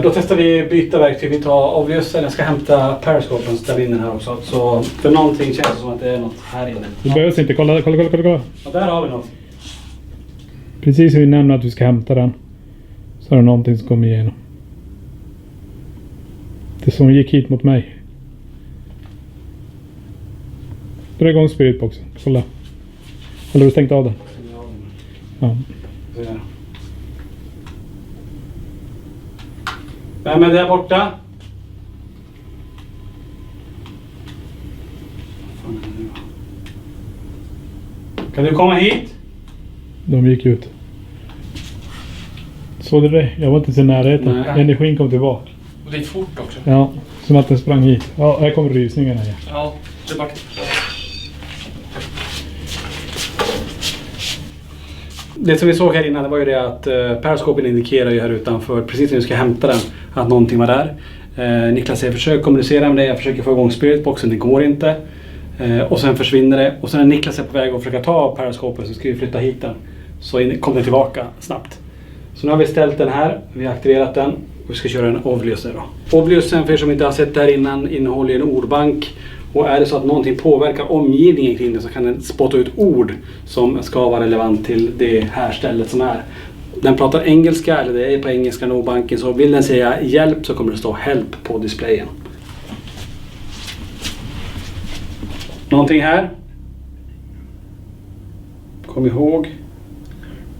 Då testar vi byta verktyg. Vi tar Obvious, eller jag ska hämta Periscopen och ställa in den här också. Så för någonting känns det som att det är något här inne. Det behövs inte. Kolla. Och där har vi något. Precis som vi nämnde att vi ska hämta den. Så är det någonting som kommer igenom. Det som gick hit mot mig. Dra igång spiritboxen. Kolla. Eller har du stängt av den? Ja. Vem är där borta? Kan du komma hit? De gick ut. Såg du det? Jag var inte så närheten. Nej. Energin kom tillbaka. Och det är fort också. Ja, som att den sprang hit. Ja, här kommer rysningarna igen. Ja, det är bara... Det som vi såg här innan, det var ju det att Periscopen indikerar ju här utanför, precis när vi ska hämta den, att någonting var där. Niklas säger försök kommunicera med det, jag försöker få igång spiritboxen, det går inte. Och sen försvinner det. Och sen när Niklas är på väg att försöka ta Periscopen så ska vi flytta hit den. Så kommer den tillbaka snabbt. Så nu har vi ställt den här, vi har aktiverat den och vi ska köra en Obvious då. Obviousen, för er som inte har sett det här innan, innehåller en ordbank. Och är det så att någonting påverkar omgivningen kring det så kan den spotta ut ord som ska vara relevant till det här stället som är. Den pratar engelska, eller det är på engelska ordbanken, så vill den säga hjälp så kommer det stå help på displayen. Någonting här. Kom ihåg.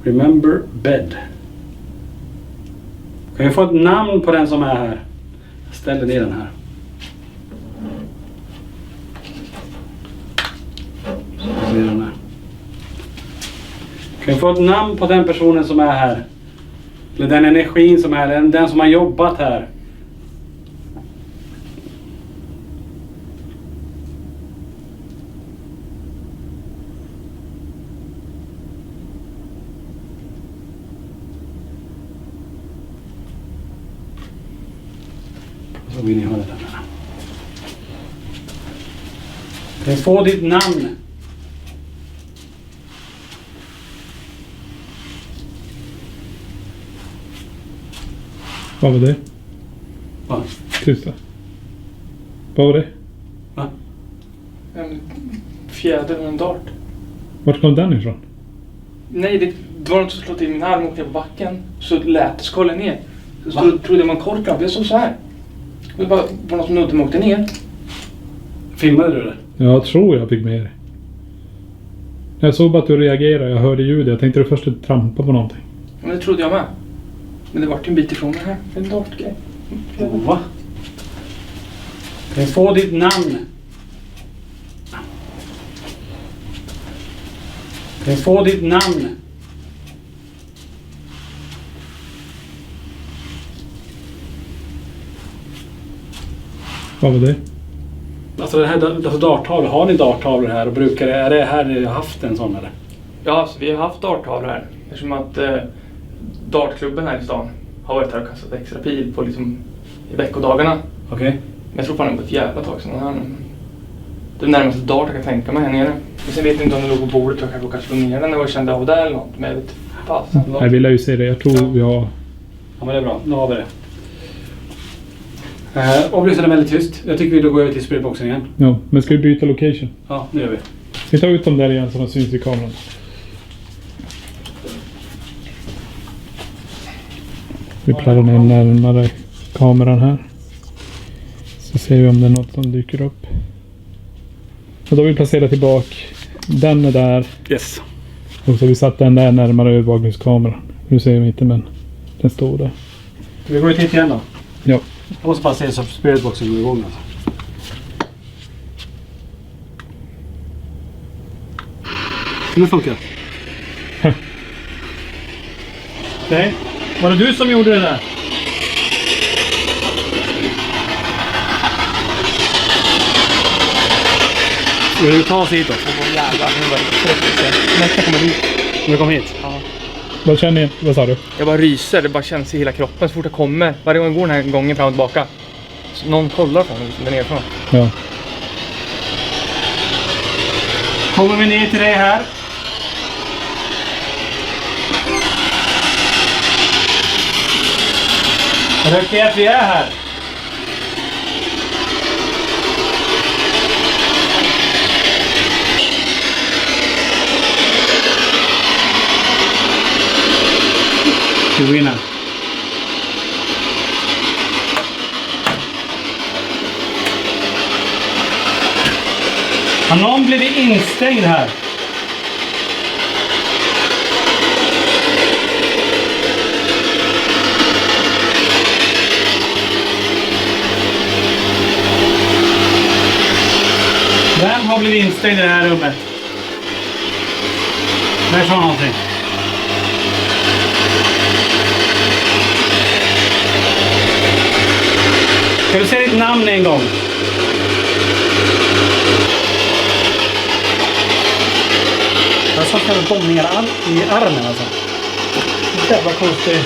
Remember bed. Kan vi få ett namn på den som är här? Jag ställer ner den här. Så ser den här. Kan vi få ett namn på den personen som är här? Eller den energin som är här, den som har jobbat här. Så vill ni höra den här. Kan vi få ditt namn? Vad var det? Va? Tysta. Vad var det? Va? En fjäder och en dart. Vart kom den ifrån? Nej, det var något som slog till min arm och åkte på backen. Så lät det skala ner. Så Va? trodde jag man korkade. Jag såg så här. Det var något som nudde mig och åkte ner. Filmade du det? Jag tror jag fick med det. Jag såg bara att du reagerade. Jag hörde ljudet. Jag tänkte att du först trampa på någonting. Men det trodde jag med. Men det var en bit ifrån det här. En dartgrej. Va? Kan vi få ditt namn? Kan vi få ditt namn? Vad var det? Alltså det här, alltså darttavlor, har ni darttavlor här och brukar det, är det här ni har haft en sån eller? Ja, alltså, vi har haft darttavlor här. Eftersom att dartklubben här i stan har varit här och kastat extra pil på liksom i veckodagarna. Okej. Men jag tror fan det var ett jävla tag sedan här. Det är närmast dart jag kan tänka mig här nere. Men sen vet jag inte om det låg på bordet och jag kanske slå ner den och kände av det eller något. Men jag vet fasen. Jag ville ju se det. Jag tror vi har... Ja men det är bra, då har vi det. Obviously är det väldigt tyst. Jag tycker vi då går över till spiritboxen igen. Ja, men ska vi byta location? Ja, det gör vi. Vi tar ut dem där igen så de syns i kameran. Vi pladdar ner närmare kameran här. Så ser vi om det är något som dyker upp. Och då har vi placerat tillbaka. Den är där. Yes. Och så har vi satt den där närmare övervakningskameran. Nu ser vi inte men den står där. Ska vi gå ut hit igen då? Ja. Jag måste bara se så att spiritboxen går igång alltså. Nu funkar det. Nej, var det du som gjorde det där? Vill du ta oss hit då? Jävlar, nu var det nästan kommer dit. Nu kom hit. Ja. Vad känner ni? Vad sa du? Jag bara ryser, det bara känns i hela kroppen så fort jag kommer. Varje gång jag går den här gången fram och tillbaka. Så någon kollar på mig liksom där nerifrån. Ja. Kommer vi ner till dig här. Är det okej att vi är här? Ska vi vinna? Har någon blivit instängd här? Vem har blivit instängd i det här rummet? Där sa någonting. Kan du säga ditt namn en gång? Jag har sådana bombningar i armen alltså. Jävla konstigt.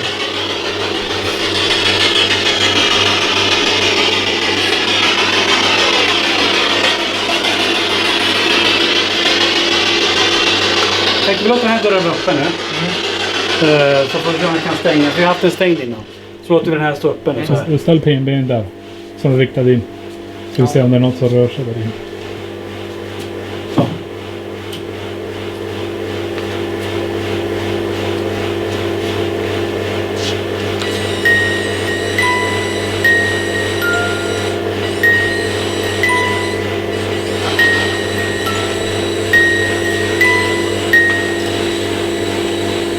Vi låter den här dörren vara öppen nu. Så får vi kan stänga. Vi har haft den stängd innan. Så låter vi den här stå öppen. Så ställ pinben där. Som riktad in. Så vi ser om det är något som rör sig där inne. Så.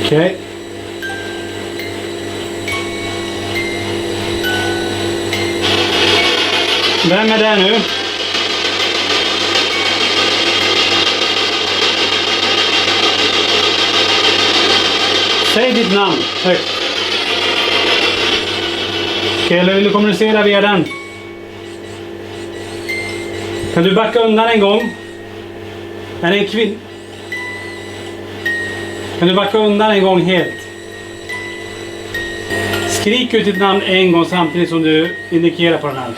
Okej. Vem är det nu? Säg ditt namn högt. Okej, eller vill du kommunicera via den? Kan du backa undan en gång? Är det en kvinna? Kan du backa undan en gång helt? Skrik ut ditt namn en gång samtidigt som du indikerar på den här.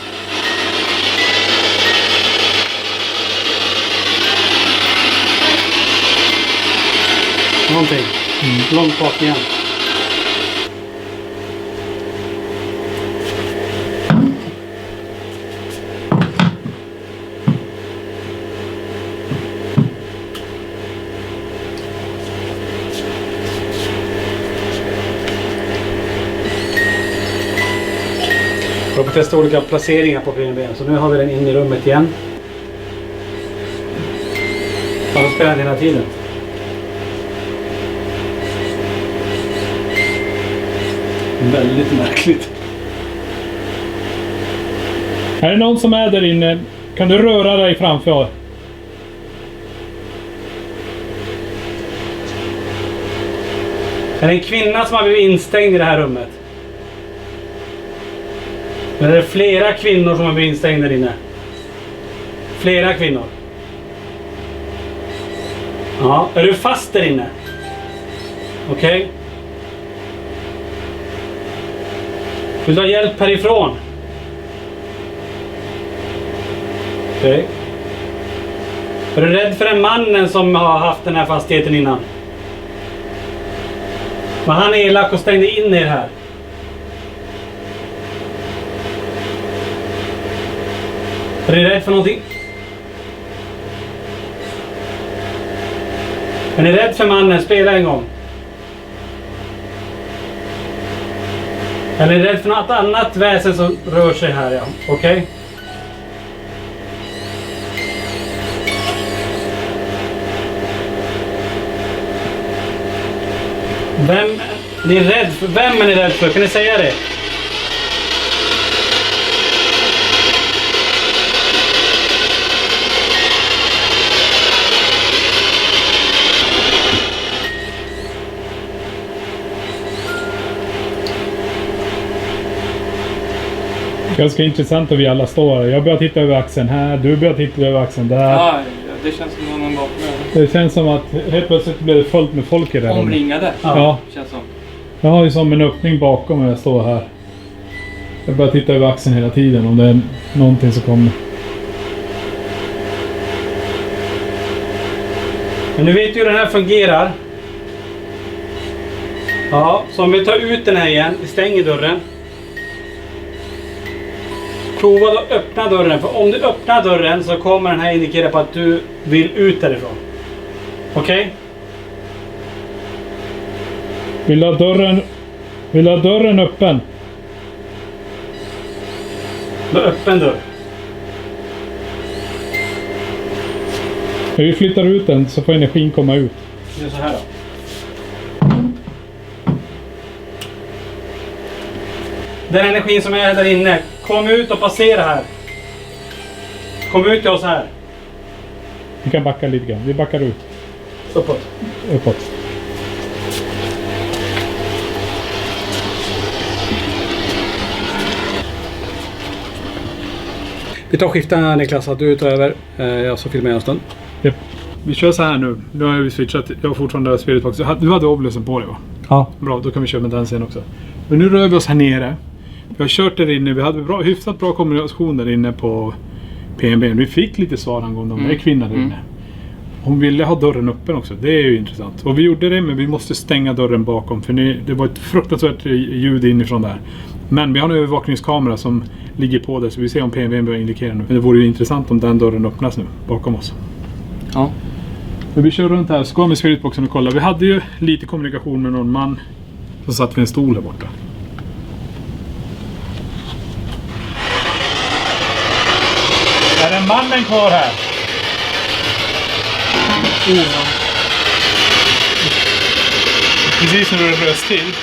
Någonting. Långt bak igen. Jag får testa olika placeringar på PNB. Så nu har vi den in i rummet igen. Varför spelar den hela tiden? Väldigt märkligt. Är det någon som är där inne? Kan du röra dig framför? Är det en kvinna som har blivit instängd i det här rummet? Men är det flera kvinnor som har blivit instängda där inne? Flera kvinnor. Ja, är du fast där inne? Okej. Vill du ha hjälp härifrån? Okej. Är du rädd för den mannen som har haft den här fastigheten innan? Var han elak och stängde in er här? Är du rädd för någonting? Är ni rädd för mannen? Spela en gång. Är ni rädd för något annat väsen som rör sig här? Ja. Okej? Vem är ni rädd för? Kan ni säga det? Ganska intressant att vi alla står här. Jag börjar titta över axeln här. Du börjar titta över axeln där. Ja, det känns som någon bakom mig. Det känns som att helt plötsligt blir det fullt med folk i det här. Omringade. Ja. Känns som. Jag har ju som en öppning bakom när jag står här. Jag börjar titta över axeln hela tiden om det är någonting som kommer. Men nu vet du hur den här fungerar. Ja, så om vi tar ut den här igen. Vi stänger dörren. prova att öppna dörren. För om du öppnar dörren så kommer den här indikera på att du vill ut därifrån. Okej? Vill du ha dörren öppen? Då öppen dörr. När vi flyttar ut den så får energin komma ut. Gör så här då. Den energin som är där inne, kom ut och passera här. Kom ut till oss här. Vi kan backa lite grann. Vi backar ut. Uppåt. Uppåt. Vi tar skiftarna Niklas, att du tar över. Jag så filmar jag en stund. Japp. Vi kör så här nu. Nu har vi switchat. Jag har fortfarande Spirit Box. Du hade Oblusen på dig va? Ja. Bra, då kan vi köra med den sen också. Men nu rör vi oss här nere. Vi har kört där inne. Vi hade hyfsat bra kommunikation där inne på PNB. Vi fick lite svar angående om det är kvinnan där inne. Hon ville ha dörren öppen också. Det är ju intressant. Och vi gjorde det, men vi måste stänga dörren bakom. För det var ett fruktansvärt ljud inifrån där. Men vi har en övervakningskamera som ligger på det. Så vi ser om PNB börjar indikera nu. Men det vore ju intressant om den dörren öppnas nu bakom oss. Ja. Men vi kör runt här. Så går med spiritboxen och kollar. Vi hade ju lite kommunikation med någon man som satt vid en stol där borta. Är det mannen kvar här? Precis när du röst till.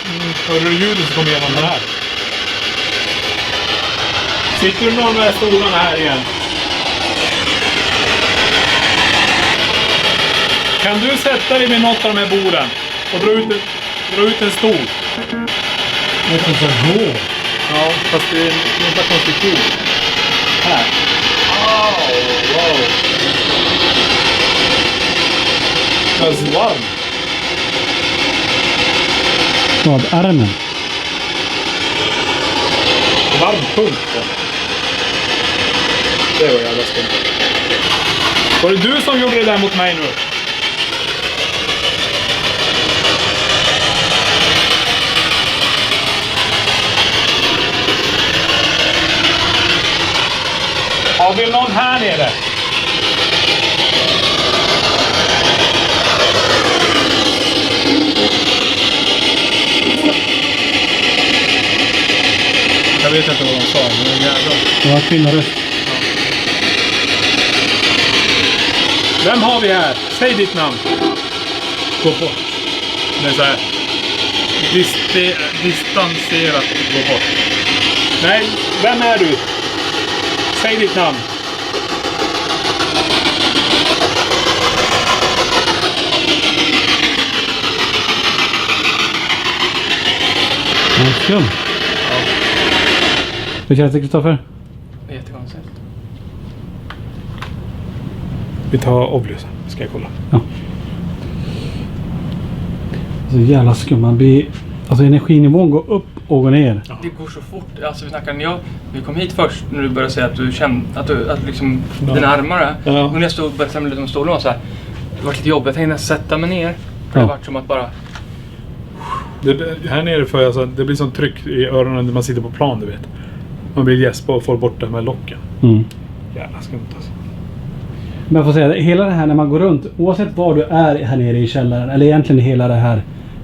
Hörde du ljudet som kom igenom den här? Sitter du någon av de här stolarna här igen? Kan du sätta dig vid något av de här borden och dra ut en stol? Det är så gå. Ja, fast det är en konstruktion. Här. Wow. Det är varmt. Vad? Armen? Varm punkt. Det var jävla skumt. Var det du som gjorde det där mot mig nu? Har vi någon här nere? Jag vet inte vad de sa, men det är jävla. Det var kvinnoröst. Vem har vi här? Säg ditt namn. Gå bort. Det är så här. Distanserat. Gå bort. Nej, vem är du? Säg ditt namn. Skumt. Hur känns det, Kristoffer? Det är jättekonstigt. Vi tar Oblusen. Ska jag kolla. Ja. Så jävla skum. Man blir... Alltså energinivån går upp och går ner. Ja. Det går så fort. Alltså vi snackade när vi kom hit först när du började säga att du kände att liksom dina armar. Ja. Och när jag stod och började samla lite om stolen och så här. Det var lite jobbigt. Jag tänkte sätta mig ner. För det var som att bara... Här nere för alltså, det blir sånt tryck i öronen när man sitter på plan, du vet. Man vill gäspa och få bort de här locken. Jävla skumt alltså. Men jag får säga, hela det här när man går runt, oavsett var du är här nere i källaren, eller egentligen hela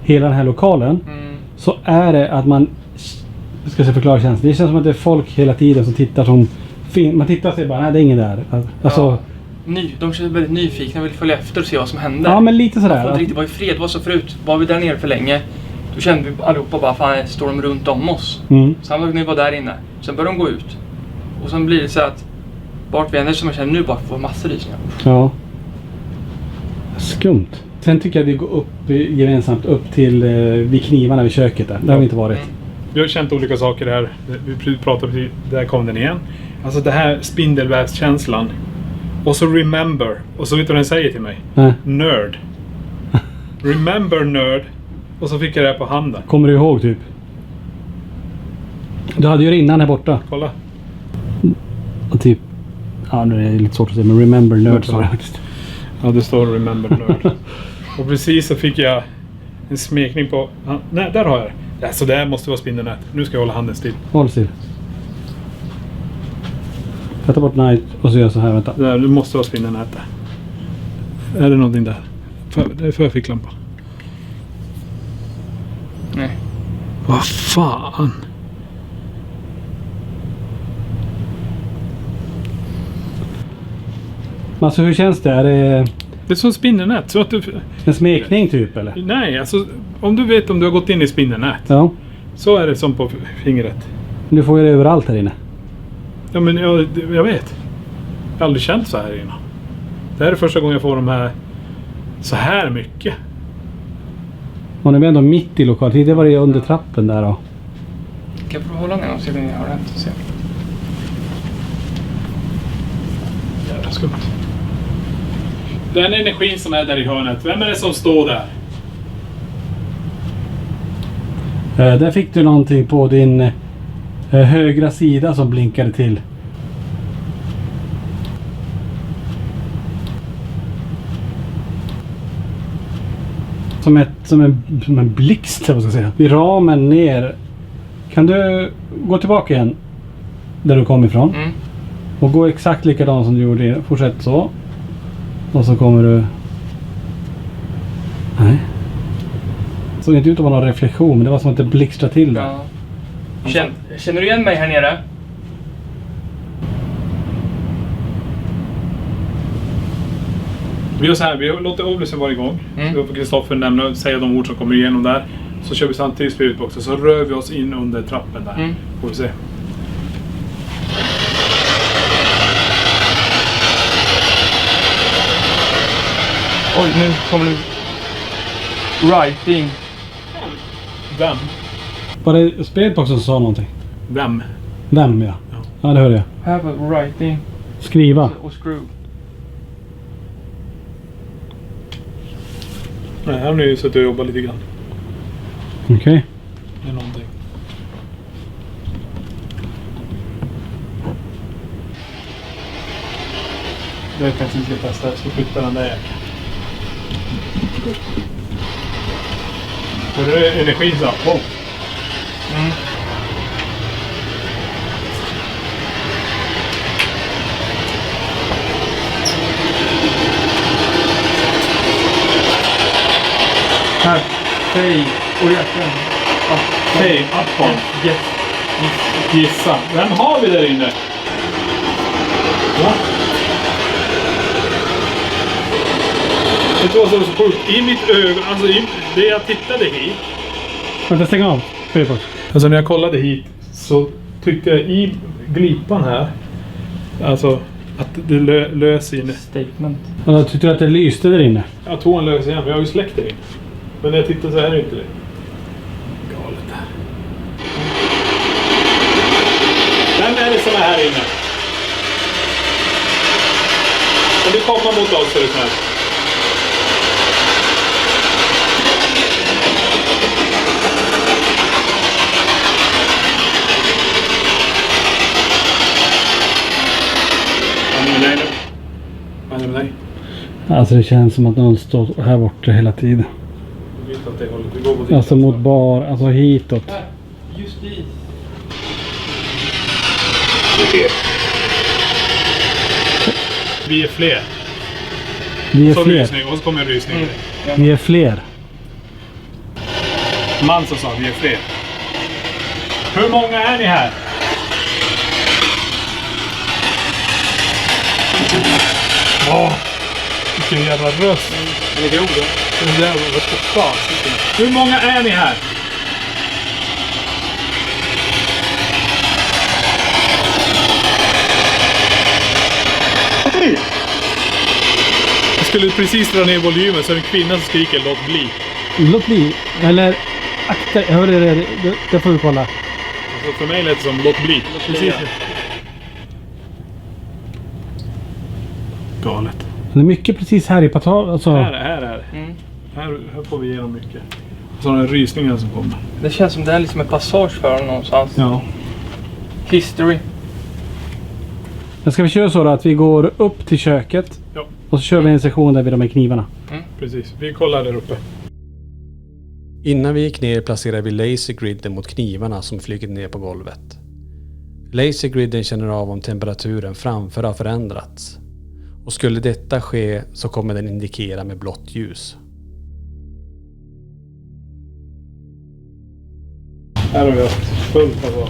den här lokalen, så är det att man, ska jag förklara känslan. Det känns som att det är folk hela tiden som tittar som, man tittar och säger bara, nej det är ingen där. Alltså, de känns väldigt nyfikna och vill följa efter och se vad som händer. Ja, men lite sådär. Man får inte riktigt vara i fred. Var så förut, var vi där nere för länge, då kände vi allihopa bara, fan står de runt om oss. Sen var vi var där inne. Sen började de gå ut. Och sen blir det så att vart vi ändå som jag känner nu bara får massor rysningar. Ja. Skumt. Sen tycker jag vi går upp gemensamt upp till vid knivarna vid köket där. Där har vi inte varit. Vi har känt olika saker här. Vi pratade precis, där kom den igen. Alltså det här spindelvävskänslan. Och så remember. Och så vet du vad den säger till mig? Nerd. Remember nerd. Och så fick jag det här på handen. Kommer du ihåg typ? Du hade ju innan här borta. Kolla. Och typ... Ja, nu är det lite svårt att säga, men remember nerd står det faktiskt. Ja, det står remember nerd. Och precis så fick jag en smekning på... Nej, där har jag det. Så det här måste vara spindelnät. Nu ska jag hålla handen still. Håll still. Jag tar bort night och så gör jag så här, vänta. Där, du måste ha spinnernät där. Är det någonting där? Det är för ficklampan. Nej. Vad fan? Alltså hur känns det? Är det Det är som spinnernät. Så att du... en smekning typ eller? Nej, alltså om du vet om du har gått in i spinnernät. Ja. Så är det som på fingret. Du får ju det överallt här inne. Ja, men jag vet. Jag har aldrig känt så här innan. Det här är första gången jag får de här så här mycket. Och nu är vi ändå mitt i lokalen. Tidigare var det under trappen där då. Kan jag få hålla ner och se om ni har rätt? Se. Jävla skumt. Den energin som är där i hörnet. Vem är det som står där? Där fick du någonting på din högra sida som blinkade till. Som en blixt, vad ska jag säga. I ramen ner. Kan du gå tillbaka igen? Där du kom ifrån. Mm. Och gå exakt likadant som du gjorde. Fortsätt så. Och så kommer du... Nej. Såg inte ut att vara någon reflektion, men det var som att det blixtrade till där. Ja. Känner du igen mig här nere? Vi gör så här, vi låter Oblisen vara igång. Mm. Vi får Kristoffer nämna och säga de ord som kommer igenom där. Så kör vi samtidigt spiritboxen, så rör vi oss in under trappen där. Mm. Får vi se. Oj, nu kommer du... Writing. Vem? Var det spiritboxen som sa någonting? Vem? Vem, ja. Ja. Ja, det hörde jag. Have a writing. Skriva. Och screw. Nej, här har ni ju suttit och jobbat lite grann. Okej. Med någonting. Jag vet inte, vi ska testa. Jag ska flytta den där jäkeln. Hör du energin så? Wow. Mm. Här. Hej. Och jäkeln. Hej, Appon. Yes. Gissa. Vem har vi där inne? Va? Det var så sjukt. I mitt ögon, alltså det jag tittade hit. Vänta, stäng av. Spiritbox. Alltså när jag kollade hit så tyckte jag i glipan här. Alltså att det lös in. Statement. Och då tyckte du att det lyste där inne? Jag tog en lös igen, men jag har ju släckt det in. Men när jag tittar så är det inte det. Galet det här. Vem är det som är här inne? Kan du komma mot oss är det snällt? Vad är det med dig? Alltså det känns som att någon står här borta hela tiden. Du vet att det håller. Vi går mot Alltså mot bar, alltså hitåt. Här. Just dit. Vi är fler. Vi är Så fler. rysning, och så kommer en rysning. Vi är fler. Man som sa vi är fler. Hur många är ni här? Åh, vilken jävla röst. Den är grov då. Den jävla fan. Hur många är ni här? Jag skulle precis dra ner volymen så är det en kvinna som skriker låt bli. Låt bli. Eller akta. Jag hörde det. Det får vi kolla. Alltså för mig lät det som låt bli. Precis. Galet. Det är mycket precis här i Patal. Alltså, Här är det. Mm. Här får vi igenom mycket. Sådana rysningar som kommer. Det känns som det är liksom en passage för honom någonstans. Ja. History. men ska vi köra så då att vi går upp till köket. Ja. Och så kör vi en sektion där vid de här knivarna. Precis. Vi kollar där uppe. Innan vi gick ner placerade vi lasergriden mot knivarna som flugit ner på golvet. Lasergriden känner av om temperaturen framför har förändrats. Och skulle detta ske så kommer den indikera med blått ljus. Här har vi haft fullt av.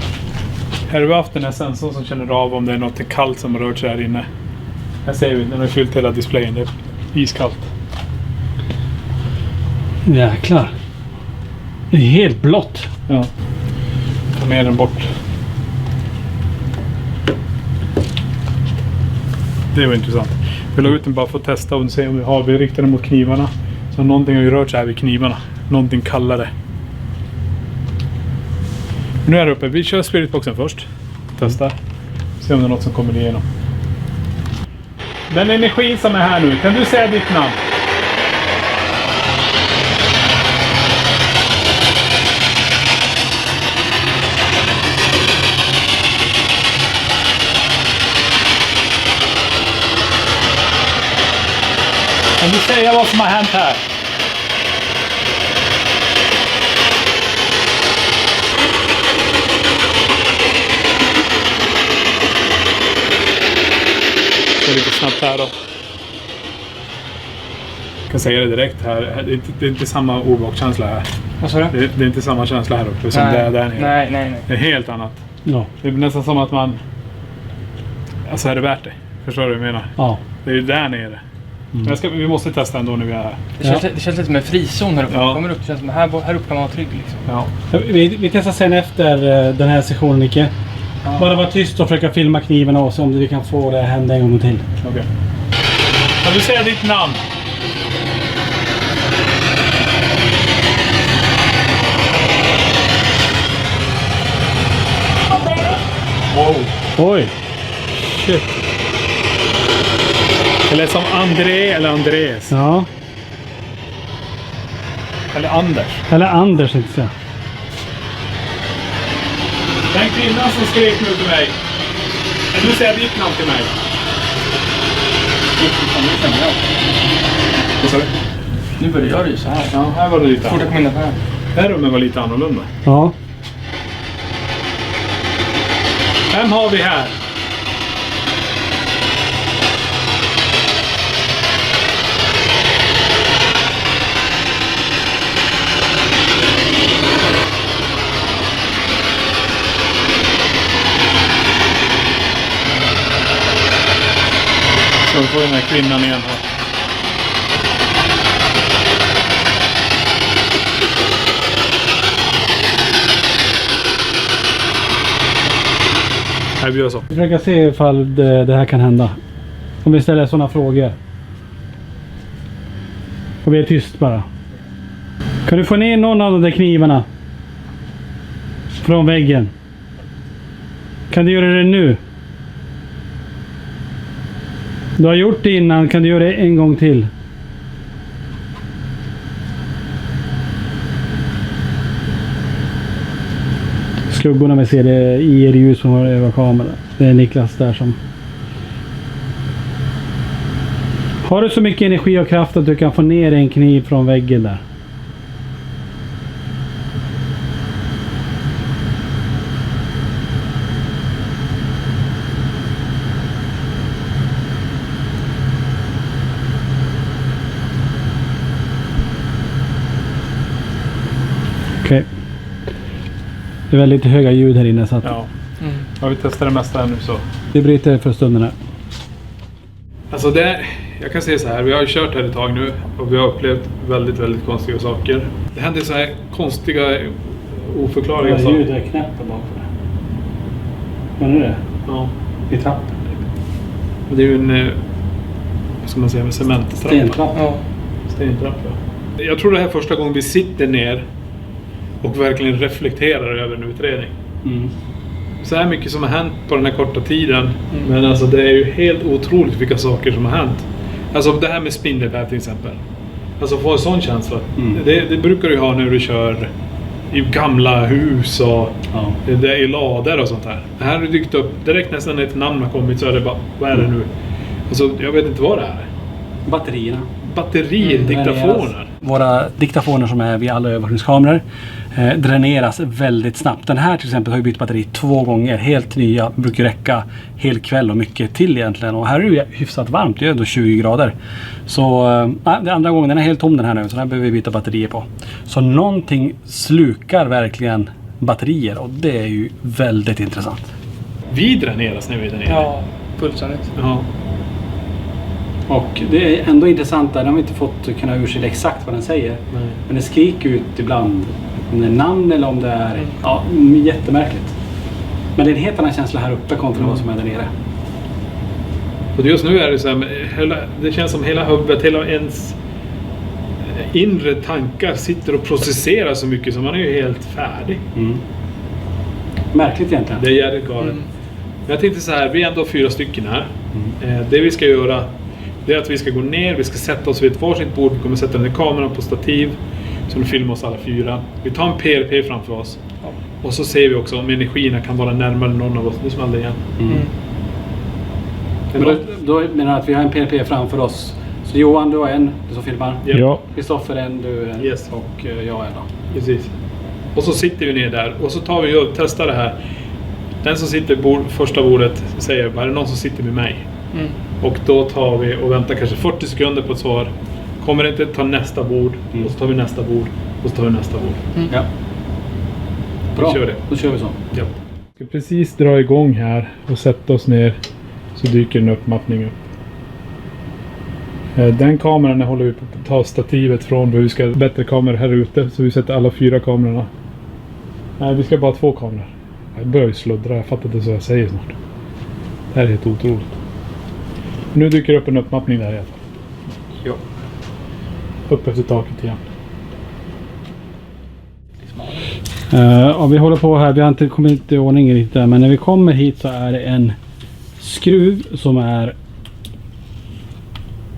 Här har vi haft den här sensorn som känner av om det är något kallt som har rört sig här inne. Här ser vi, den har fyllt hela displayen. Det är iskallt. Jäklar. Det är helt blått. Ja. Ta med den bort. Det var intressant. Vi la ut den bara för att testa och se om vi har. Vi riktar den mot knivarna. Så någonting har ju rört sig här vid knivarna. Någonting kallare. Nu är det uppe. Vi kör spiritboxen först. Testa. Se om det är något som kommer igenom. Den energi som är här nu. Kan du säga ditt namn? Kan du säga vad som har hänt här? Det är lite snabbt här då. Jag kan säga det direkt här. Det är inte samma obehagskänsla här. Vad sa du? Det är inte samma känsla här uppe som det är där nere. Nej. Det är helt annat. Ja. Det är nästan som att man... Alltså är det värt det? Förstår du vad jag menar? Ja. Det är ju där nere. Men vi måste testa ändå när vi är här. Det känns lite som en frizon här uppe. Ja. Man kommer upp, det känns som här uppe kan man vara trygg liksom. Ja. Vi testar sen efter den här sessionen, Nicke. Bara vara tyst och försöka filma knivarna och se om vi kan få det hända en gång till. Okej. Kan du säga ditt namn? Wow. Oj! Shit. Eller som André eller Andres. Ja. Eller Anders. Eller Anders, inte så. Den kvinnan som skrek nu till mig. Kan du säga ditt namn till mig? Vad sa du? Nu börjar det ju så här. Ja, här var det lite Fort jag annorlunda. kom in här. Det här rummet var lite annorlunda. Ja. Vem har vi här? Så vi får den här kvinnan igen här. Här vi gör så. Vi försöker se ifall det här kan hända. Om vi ställer sådana frågor. Och vi är tyst bara. Kan du få ner någon av de där knivarna? Från väggen. Kan du göra det nu? Du har gjort det innan. Kan du göra det en gång till? Skuggorna vi ser det i er ljus som har över kameran. Det är Niklas där som... Har du så mycket energi och kraft att du kan få ner en kniv från väggen där? Okej. Det är väldigt höga ljud här inne så att Ja. Ja, vi testar det mesta här nu så. vi bryter för stunden här. Alltså det, jag kan säga så här, vi har ju kört här ett tag nu och vi har upplevt väldigt, väldigt konstiga saker. Det händer så här konstiga, oförklarliga saker. Ljudet är knäppt bakför. Vad är det? Ja. I trappan. Och det är ju en, vad ska man säga, med cementtrappa. Stentrapp. Ja. Stentrappa. Jag tror det här är första gången vi sitter ner och verkligen reflekterar över en utredning. Mm. Så här mycket som har hänt på den här korta tiden. Men alltså det är ju helt otroligt vilka saker som har hänt. Alltså det här med spindelväv till exempel. Alltså få en sån känsla. Det brukar du ha när du kör i gamla hus och det är i lader och sånt här. Det här har dykt upp direkt nästan när ett namn har kommit så är det bara, vad är det nu? Alltså jag vet inte vad det är. Batterierna. batteridiktafoner. Våra diktafoner som är vid alla övervakningskameror dräneras väldigt snabbt. Den här till exempel har ju bytt batteri 2 gånger. Helt nya, brukar räcka hel kväll och mycket till egentligen. Och här är det ju hyfsat varmt, det är då 20 grader. Så det andra gången, den är helt tom den här nu, så den behöver vi byta batterier på. Så någonting slukar verkligen batterier och det är ju väldigt intressant. Vi dräneras när vi är där nere. Ja, fullständigt. Ja. Och det är ändå intressant där, de har inte fått kunna urskilja exakt vad den säger. Nej. Men det skriker ut ibland om det är namn eller om det är jättemärkligt. Men det är en helt annan känsla här uppe kontra vad som är där nere. Och just nu är det så här, det känns som hela huvudet, hela ens inre tankar sitter och processerar så mycket som man är ju helt färdig. Märkligt egentligen. Det är jävligt galet. Jag tänkte så här, vi är ändå 4 stycken här. Det vi ska göra, det är att vi ska gå ner, vi ska sätta oss vid ett varsitt bord, vi kommer sätta den kameran på stativ så de filmar oss alla 4. Vi tar en PRP framför oss. Och så ser vi också om energierna kan vara närmare någon av oss. Nu smäller det igen. Men då menar du att vi har en PRP framför oss. Så Johan, du har en, du som filmar. Ja. Kristoffer en, du en. Yes. Och jag en då. Precis. Och så sitter vi ner där och så tar vi och testar det här. Den som sitter första bordet säger, är det någon som sitter med mig? Och då tar vi och väntar kanske 40 sekunder på ett svar. Kommer det inte ta nästa bord, och så tar vi nästa bord, och så tar vi nästa bord. Ja. Bra, Kör det. då kör vi så. Ja. Vi ska precis dra igång här och sätta oss ner så dyker en uppmappning upp. Den kameran håller vi på att ta stativet från, för vi ska ha bättre kameror här ute, så vi sätter alla 4 kamerorna. Nej, vi ska bara ha 2 kameror. Jag börjar ju sluddra, jag fattar inte så jag säger snart. Det här är helt otroligt. Nu dyker upp en uppmappning där i alla fall. Ja. Upp efter taket igen. Vi håller på här, vi har inte kommit i ordning riktigt där, men när vi kommer hit så är det en skruv som är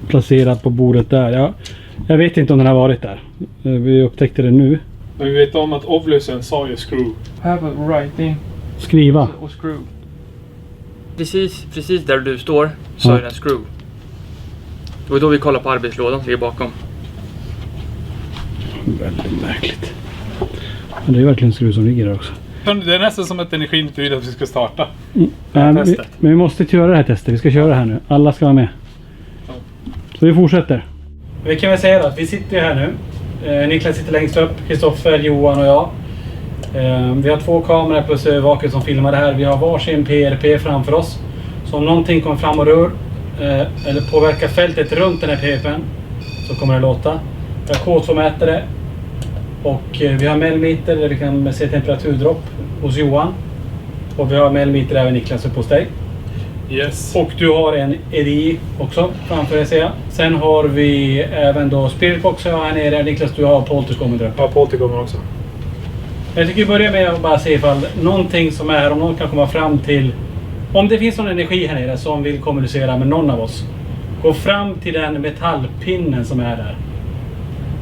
placerad på bordet där. Jag vet inte om den har varit där. Vi upptäckte det nu. Men vi vet om att Ovlusen sa ju screw. Have a writing Skriva. och screw. Precis där du står så Ja. är det en screw. Det var då vi kollade på arbetslådan som ligger bakom. Väldigt märkligt. Men det är verkligen en skruv som ligger där också. Det är nästan som ett energiintervju att vi ska starta. Men vi måste inte göra det här testet. Vi ska köra det här nu. Alla ska vara med. Så vi fortsätter. Vi kan väl säga då att vi sitter här nu. Niklas sitter längst upp. Kristoffer, Johan och jag. Vi har 2 kameror plus övervakare som filmar det här. Vi har varsin PRP framför oss. Så om någonting kommer fram och rör eller påverkar fältet runt den här PRPn så kommer det låta. Vi har K2-mätare. Och vi har mellmeter där vi kan se temperaturdropp hos Johan. Och vi har mellmeter även Niklas upp hos dig. Yes. Och du har en EDI också framför dig ser jag. Sen har vi även då Spiritbox här nere. Niklas, du har Poltergången där uppe. Ja, Poltergången också. Jag tycker vi börjar med att bara se ifall någonting som är, om någon kan komma fram till, om det finns någon energi här nere som vill kommunicera med någon av oss. Gå fram till den metallpinnen som är där.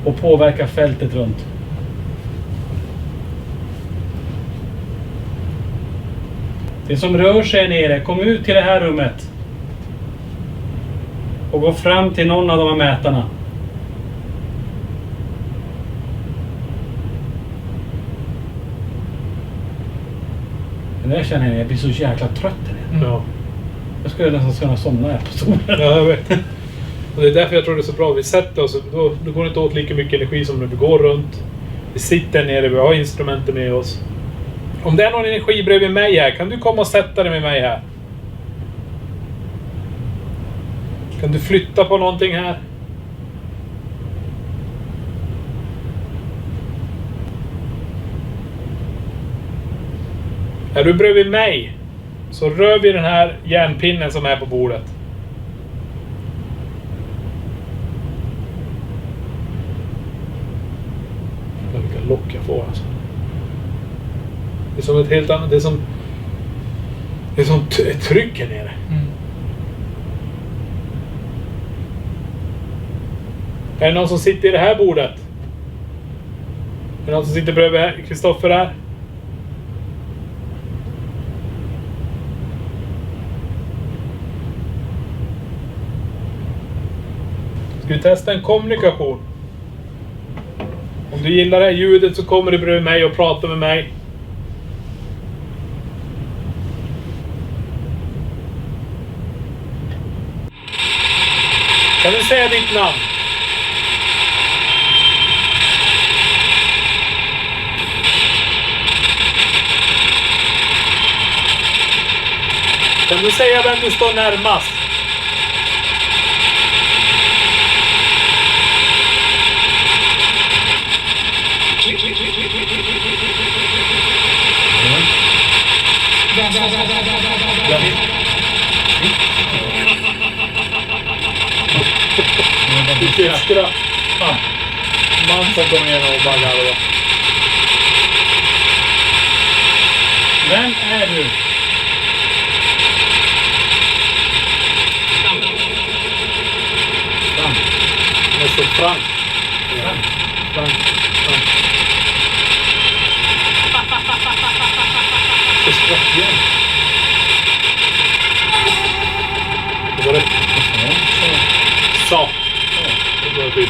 Och påverka fältet runt. Det som rör sig nere, kom ut till det här rummet. Och gå fram till någon av de här mätarna. Det där känner jag blir så jäkla trött här nere. Ja. Jag skulle nästan kunna somna här på stolen. Ja, jag vet. Och det är därför jag tror det är så bra. Vi sätter oss, då går det inte åt lika mycket energi som när vi går runt. Vi sitter nere, vi har instrumenten med oss. Om det är någon energi bredvid mig här, kan du komma och sätta dig med mig här? Kan du flytta på någonting här? Är du bredvid mig så rör vi den här järnpinnen som är på bordet. Vilka lock jag får alltså. Det är som ett helt annat, det är som ett tryck här nere. Är det någon som sitter i det här bordet? Är det någon som sitter bredvid Kristoffer här? Ska vi testa en kommunikation? Om du gillar det här ljudet så kommer du bredvid mig och prata med mig. Kan du säga ditt namn? Kan du säga vem du står närmast? Man som kommer igenom och baggar då. Vem är du? Det är så Frank. Frank. Så skratt igen. Det var det. Så. Det var det.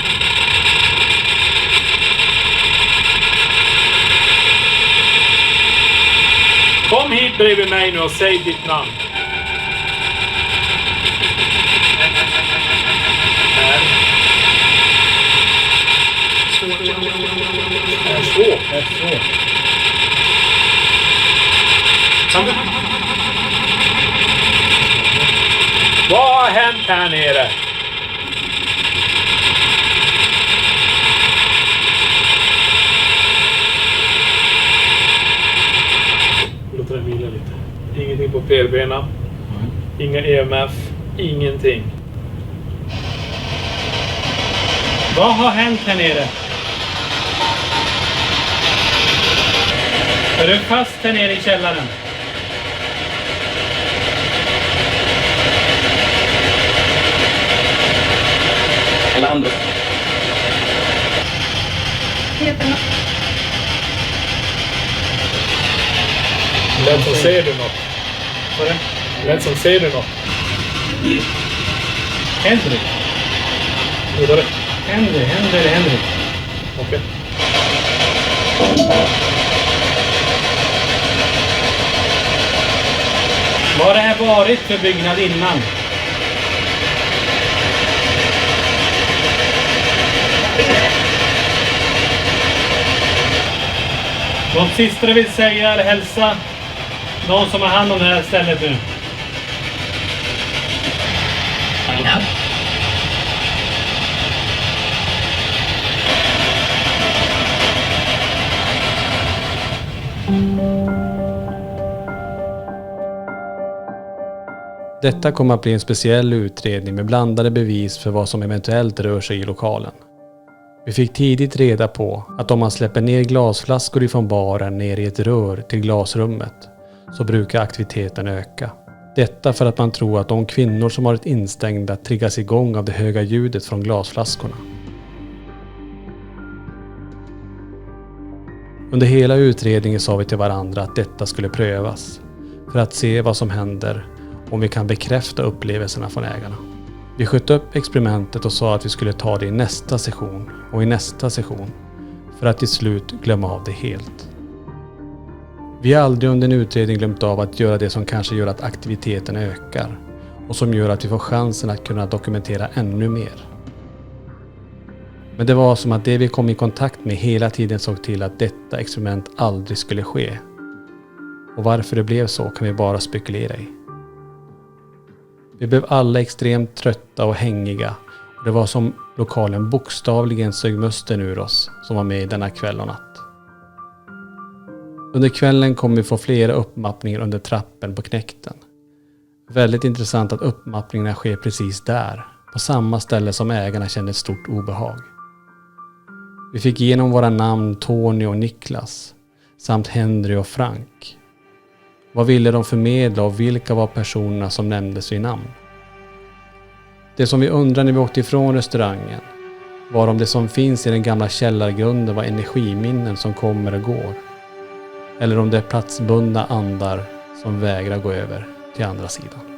Kom hit bredvid mig nu och säg ditt namn. Det är svårt. Kan du... Vad har hänt här nere? Låt den vila lite. Ingenting på pelbena. Inga EMF. Ingenting. Vad har hänt här nere? Är du fast här nere i källaren? Alejandro. Lät som ser du något. Vad är det? Lät som ser du något. Henrik. Vad var det? Henrik. Okej. Vad har det här varit för byggnad innan? Något sista du vill säga eller hälsa någon som har hand om det här stället nu? Detta kommer att bli en speciell utredning med blandade bevis för vad som eventuellt rör sig i lokalen. Vi fick tidigt reda på att om man släpper ner glasflaskor ifrån baren ner i ett rör till glasrummet så brukar aktiviteten öka. Detta för att man tror att de kvinnor som varit instängda triggas igång av det höga ljudet från glasflaskorna. Under hela utredningen sa vi till varandra att detta skulle prövas för att se vad som händer om vi kan bekräfta upplevelserna från ägarna. Vi sköt upp experimentet och sa att vi skulle ta det i nästa session och i nästa session för att till slut glömma av det helt. Vi har aldrig under en utredning glömt av att göra det som kanske gör att aktiviteten ökar och som gör att vi får chansen att kunna dokumentera ännu mer. Men det var som att det vi kom i kontakt med hela tiden såg till att detta experiment aldrig skulle ske. Och varför det blev så kan vi bara spekulera i. Vi blev alla extremt trötta och hängiga och det var som lokalen bokstavligen sög musten ur oss som var med denna kväll och natt. Under kvällen kommer vi få flera uppmappningar under trappen på knäkten. Väldigt intressant att uppmappningarna sker precis där, på samma ställe som ägarna kände ett stort obehag. Vi fick igenom våra namn Tony och Niklas, samt Henry och Frank. Vad ville de förmedla och vilka var personerna som nämndes vid namn? Det som vi undrade när vi åkte ifrån restaurangen var om det som finns i den gamla källargrunden var energiminnen som kommer och går. Eller om det är platsbundna andar som vägrar gå över till andra sidan.